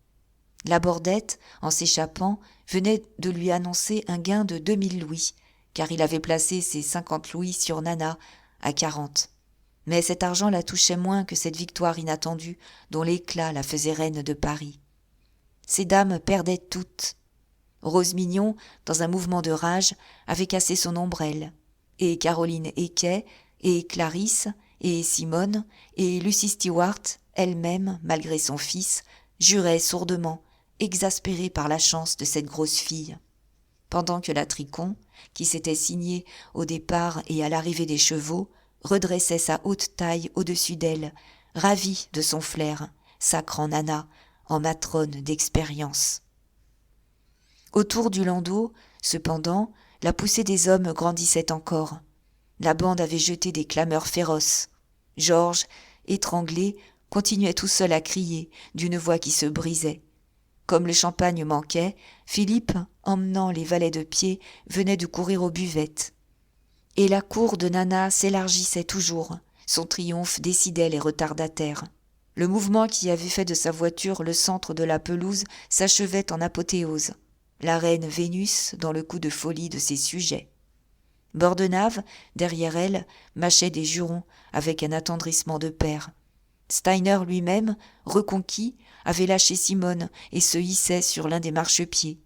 La Bordette, en s'échappant, venait de lui annoncer un gain de 2000 louis, car il avait placé ses 50 louis sur Nana à 40. Mais cet argent la touchait moins que cette victoire inattendue dont l'éclat la faisait reine de Paris. Ces dames perdaient toutes. Rose Mignon, dans un mouvement de rage, avait cassé son ombrelle, et Caroline Equet, et Clarisse, et Simone, et Lucy Stewart, elle-même, malgré son fils, juraient sourdement, exaspérée par la chance de cette grosse fille. Pendant que la Tricon, qui s'était signée au départ et à l'arrivée des chevaux, redressait sa haute taille au-dessus d'elle, ravie de son flair, sacrant Nana, en matrone d'expérience. Autour du landau, cependant, la poussée des hommes grandissait encore. La bande avait jeté des clameurs féroces. Georges, étranglé, continuait tout seul à crier, d'une voix qui se brisait. Comme le champagne manquait, Philippe, emmenant les valets de pied, venait de courir aux buvettes. Et la cour de Nana s'élargissait toujours, son triomphe décidait les retardataires. Le mouvement qui avait fait de sa voiture le centre de la pelouse s'achevait en apothéose. La reine Vénus dans le coup de folie de ses sujets. Bordenave, derrière elle, mâchait des jurons avec un attendrissement de père. Steiner lui-même, reconquis, avait lâché Simone et se hissait sur l'un des marchepieds.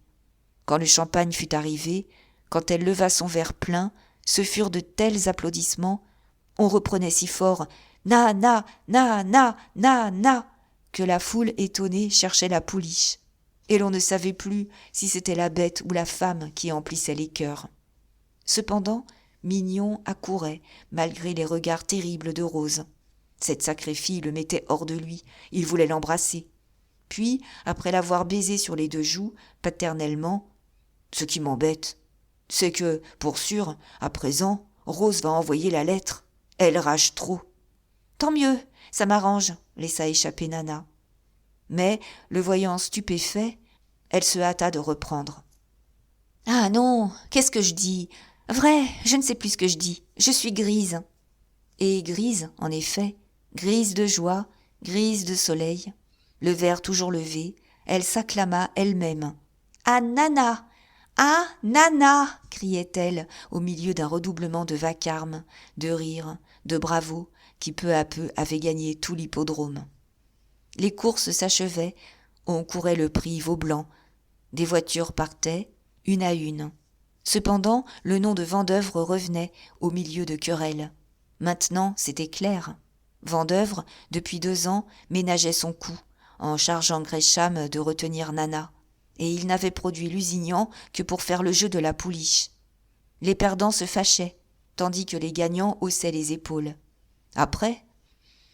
Quand le champagne fut arrivé, quand elle leva son verre plein, ce furent de tels applaudissements, on reprenait si fort « Na, na, na, na, na, na » que la foule étonnée cherchait la pouliche, et l'on ne savait plus si c'était la bête ou la femme qui emplissait les cœurs. Cependant, Mignon accourait, malgré les regards terribles de Rose. Cette sacrée fille le mettait hors de lui, il voulait l'embrasser. Puis, après l'avoir baisé sur les 2 joues, paternellement, « Ce qui m'embête, C'est que, pour sûr, à présent, Rose va envoyer la lettre. Elle rage trop. »« Tant mieux, ça m'arrange, » laissa échapper Nana. Mais, le voyant stupéfait, elle se hâta de reprendre. « Ah non, qu'est-ce que je dis ? Vrai, je ne sais plus ce que je dis. Je suis grise. » Et grise, en effet, grise de joie, grise de soleil, le verre toujours levé, elle s'acclama elle-même. « Ah Nana ! Ah Nana !» criait-elle au milieu d'un redoublement de vacarme, de rire, de bravo, qui peu à peu avait gagné tout l'hippodrome. Les courses s'achevaient, on courait le prix Vaublanc, des voitures partaient, une à une. Cependant, le nom de Vendeuvre revenait au milieu de querelles. Maintenant, c'était clair. Vendeuvre, depuis 2 ans, ménageait son coup, en chargeant Gresham de retenir Nana, et il n'avait produit Lusignan que pour faire le jeu de la pouliche. Les perdants se fâchaient, tandis que les gagnants haussaient les épaules. Après,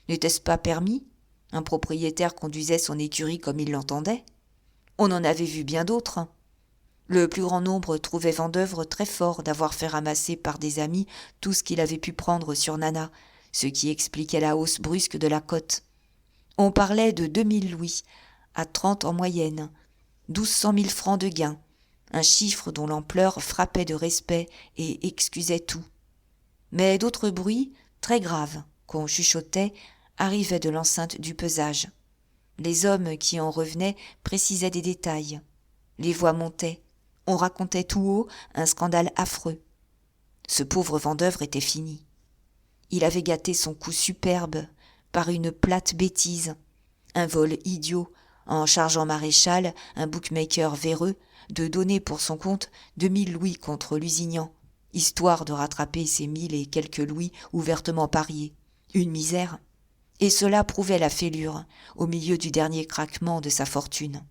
n'était-ce pas permis ? Un propriétaire conduisait son écurie comme il l'entendait. On en avait vu bien d'autres. Le plus grand nombre trouvait Vendeuvre très fort d'avoir fait ramasser par des amis tout ce qu'il avait pu prendre sur Nana, ce qui expliquait la hausse brusque de la cote. On parlait de 2000 louis, à 30 en moyenne, 1200 000 francs de gain, un chiffre dont l'ampleur frappait de respect et excusait tout. Mais d'autres bruits, très graves, qu'on chuchotait, arrivaient de l'enceinte du pesage. Les hommes qui en revenaient précisaient des détails. Les voix montaient. On racontait tout haut un scandale affreux. Ce pauvre Vendeuvre était fini. Il avait gâté son coup superbe par une plate bêtise, un vol idiot, en chargeant Maréchal, un bookmaker véreux, de donner pour son compte 2000 louis contre Lusignan, histoire de rattraper ses 1000 et quelques louis ouvertement pariés. Une misère. Et cela prouvait la fêlure, au milieu du dernier craquement de sa fortune.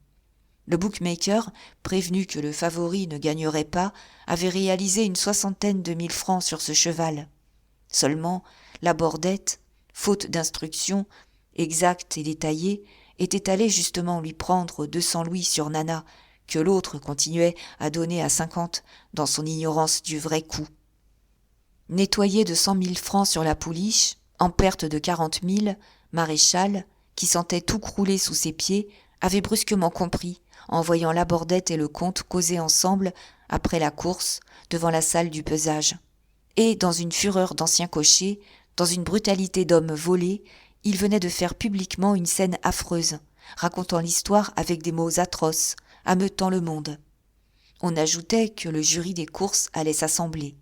Le bookmaker, prévenu que le favori ne gagnerait pas, avait réalisé une 60aine de 1000 francs sur ce cheval. Seulement, la bordette, faute d'instructions, exacte et détaillée, était allée justement lui prendre 200 louis sur Nana, que l'autre continuait à donner à 50 dans son ignorance du vrai coup. Nettoyé de 100 000 francs sur la pouliche, en perte de 40 000, Maréchal, qui sentait tout crouler sous ses pieds, avait brusquement compris, en voyant la bordette et le comte causer ensemble, après la course, devant la salle du pesage. Et, dans une fureur d'ancien cocher, dans une brutalité d'homme volé, il venait de faire publiquement une scène affreuse, racontant l'histoire avec des mots atroces, ameutant le monde. On ajoutait que le jury des courses allait s'assembler.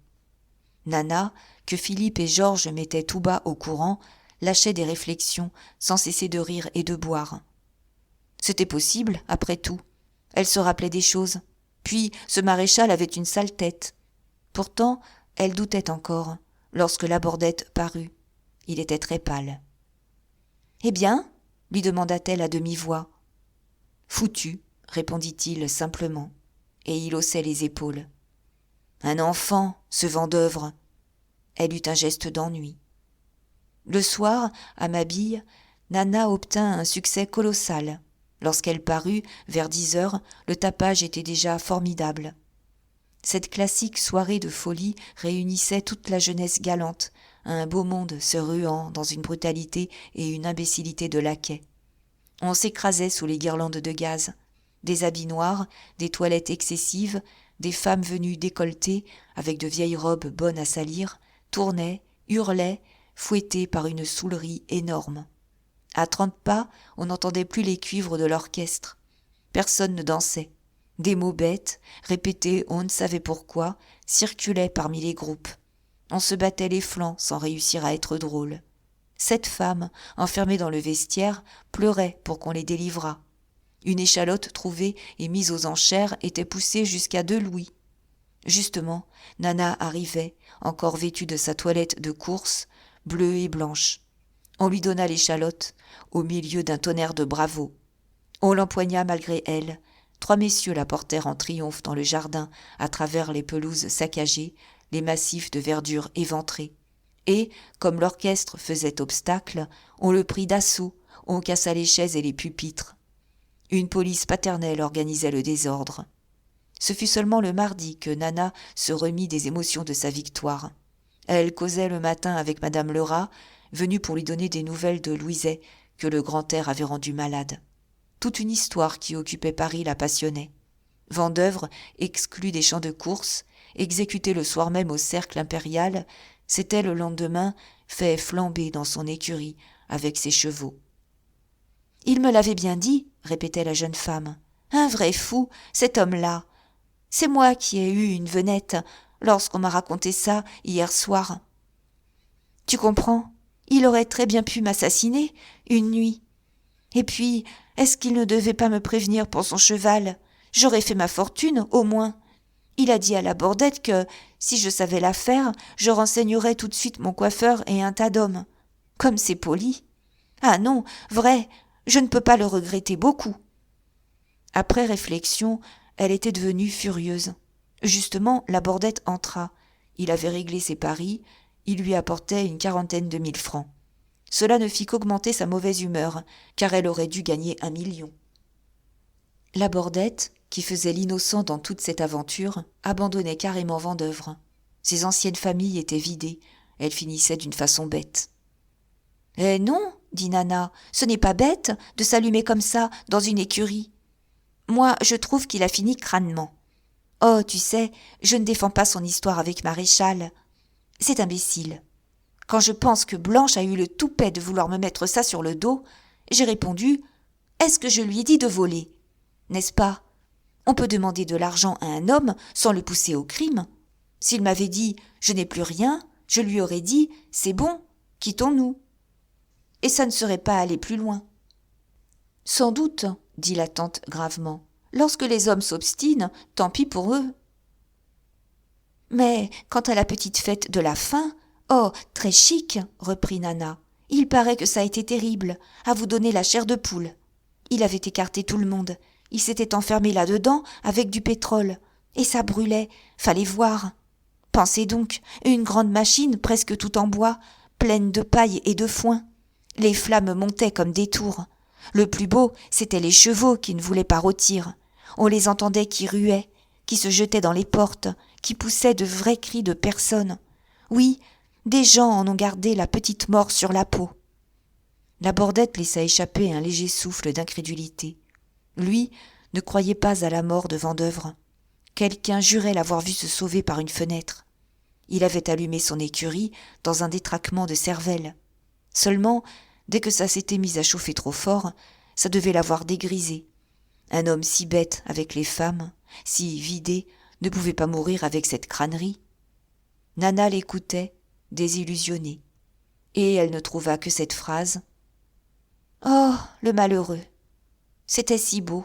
Nana, que Philippe et Georges mettaient tout bas au courant, lâchait des réflexions sans cesser de rire et de boire. C'était possible, après tout. Elle se rappelait des choses. Puis, ce maréchal avait une sale tête. Pourtant, elle doutait encore, lorsque la bordette parut. Il était très pâle. « Eh bien ?» lui demanda-t-elle à demi-voix. « Foutu », répondit-il simplement, et il haussait les épaules. « Un enfant, ce Vendeuvre !» Elle eut un geste d'ennui. Le soir, à Mabille, Nana obtint un succès colossal. Lorsqu'elle parut, vers 10 heures, le tapage était déjà formidable. Cette classique soirée de folie réunissait toute la jeunesse galante, un beau monde se ruant dans une brutalité et une imbécilité de laquais. On s'écrasait sous les guirlandes de gaz. Des habits noirs, des toilettes excessives, des femmes venues décolletées, avec de vieilles robes bonnes à salir, tournaient, hurlaient, fouettées par une saoulerie énorme. À 30 pas, on n'entendait plus les cuivres de l'orchestre. Personne ne dansait. Des mots bêtes, répétés on ne savait pourquoi, circulaient parmi les groupes. On se battait les flancs sans réussir à être drôle. 7 femmes, enfermées dans le vestiaire, pleuraient pour qu'on les délivrât. Une échalote trouvée et mise aux enchères était poussée jusqu'à 2 louis. Justement, Nana arrivait, encore vêtue de sa toilette de course, bleue et blanche. On lui donna l'échalote, au milieu d'un tonnerre de bravos. On l'empoigna malgré elle. 3 messieurs la portèrent en triomphe dans le jardin, à travers les pelouses saccagées, les massifs de verdure éventrés. Et, comme l'orchestre faisait obstacle, on le prit d'assaut, on cassa les chaises et les pupitres. Une police paternelle organisait le désordre. Ce fut seulement le mardi que Nana se remit des émotions de sa victoire. Elle causait le matin avec madame Lerat, venue pour lui donner des nouvelles de Louiset, que le grand air avait rendu malade. Toute une histoire qui occupait Paris la passionnait. Vendeuvre, exclu des champs de course, exécuté le soir même au cercle impérial, s'était le lendemain fait flamber dans son écurie avec ses chevaux. « Il me l'avait bien dit, » répétait la jeune femme. « Un vrai fou, cet homme-là. C'est moi qui ai eu une venette lorsqu'on m'a raconté ça hier soir. Tu comprends, il aurait très bien pu m'assassiner une nuit. Et puis, est-ce qu'il ne devait pas me prévenir pour son cheval ? J'aurais fait ma fortune, au moins. Il a dit à la Bordette que, si je savais l'affaire, je renseignerais tout de suite mon coiffeur et un tas d'hommes. Comme c'est poli. Ah non, vrai, je ne peux pas le regretter beaucoup. » Après réflexion, elle était devenue furieuse. Justement, la Bordette entra. Il avait réglé ses paris, il lui apportait une 40 000 francs. Cela ne fit qu'augmenter sa mauvaise humeur, car elle aurait dû gagner 1 million. La Bordette, qui faisait l'innocent dans toute cette aventure, abandonnait carrément Vendeuvre. Ses anciennes familles étaient vidées, elle finissait d'une façon bête. « Eh non, dit Nana, ce n'est pas bête de s'allumer comme ça dans une écurie. Moi, je trouve qu'il a fini crânement. Oh, tu sais, je ne défends pas son histoire avec Maréchal. C'est imbécile. Quand je pense que Blanche a eu le toupet de vouloir me mettre ça sur le dos, j'ai répondu « Est-ce que je lui ai dit de voler ? N'est-ce pas ? On peut demander de l'argent à un homme sans le pousser au crime. S'il m'avait dit « Je n'ai plus rien », je lui aurais dit « C'est bon, quittons-nous ». Et ça ne serait pas allé plus loin. « Sans doute, » dit la tante gravement. « Lorsque les hommes s'obstinent, tant pis pour eux. » Mais quant à la petite fête de la fin, oh, très chic, reprit Nana. Il paraît que ça a été terrible, à vous donner la chair de poule. Il avait écarté tout le monde. Il s'était enfermé là-dedans avec du pétrole. Et ça brûlait, fallait voir. Pensez donc, une grande machine presque toute en bois, pleine de paille et de foin. Les flammes montaient comme des tours. Le plus beau, c'étaient les chevaux qui ne voulaient pas rôtir. On les entendait qui ruaient, qui se jetaient dans les portes, qui poussaient de vrais cris de personnes. Oui, des gens en ont gardé la petite mort sur la peau. La Bordette laissa échapper un léger souffle d'incrédulité. Lui ne croyait pas à la mort de Vendeuvre. Quelqu'un jurait l'avoir vu se sauver par une fenêtre. Il avait allumé son écurie dans un détraquement de cervelle. Seulement, dès que ça s'était mis à chauffer trop fort, ça devait l'avoir dégrisé. Un homme si bête avec les femmes, si vidé, ne pouvait pas mourir avec cette crânerie. Nana l'écoutait, désillusionnée, et elle ne trouva que cette phrase. « Oh, le malheureux ! C'était si beau !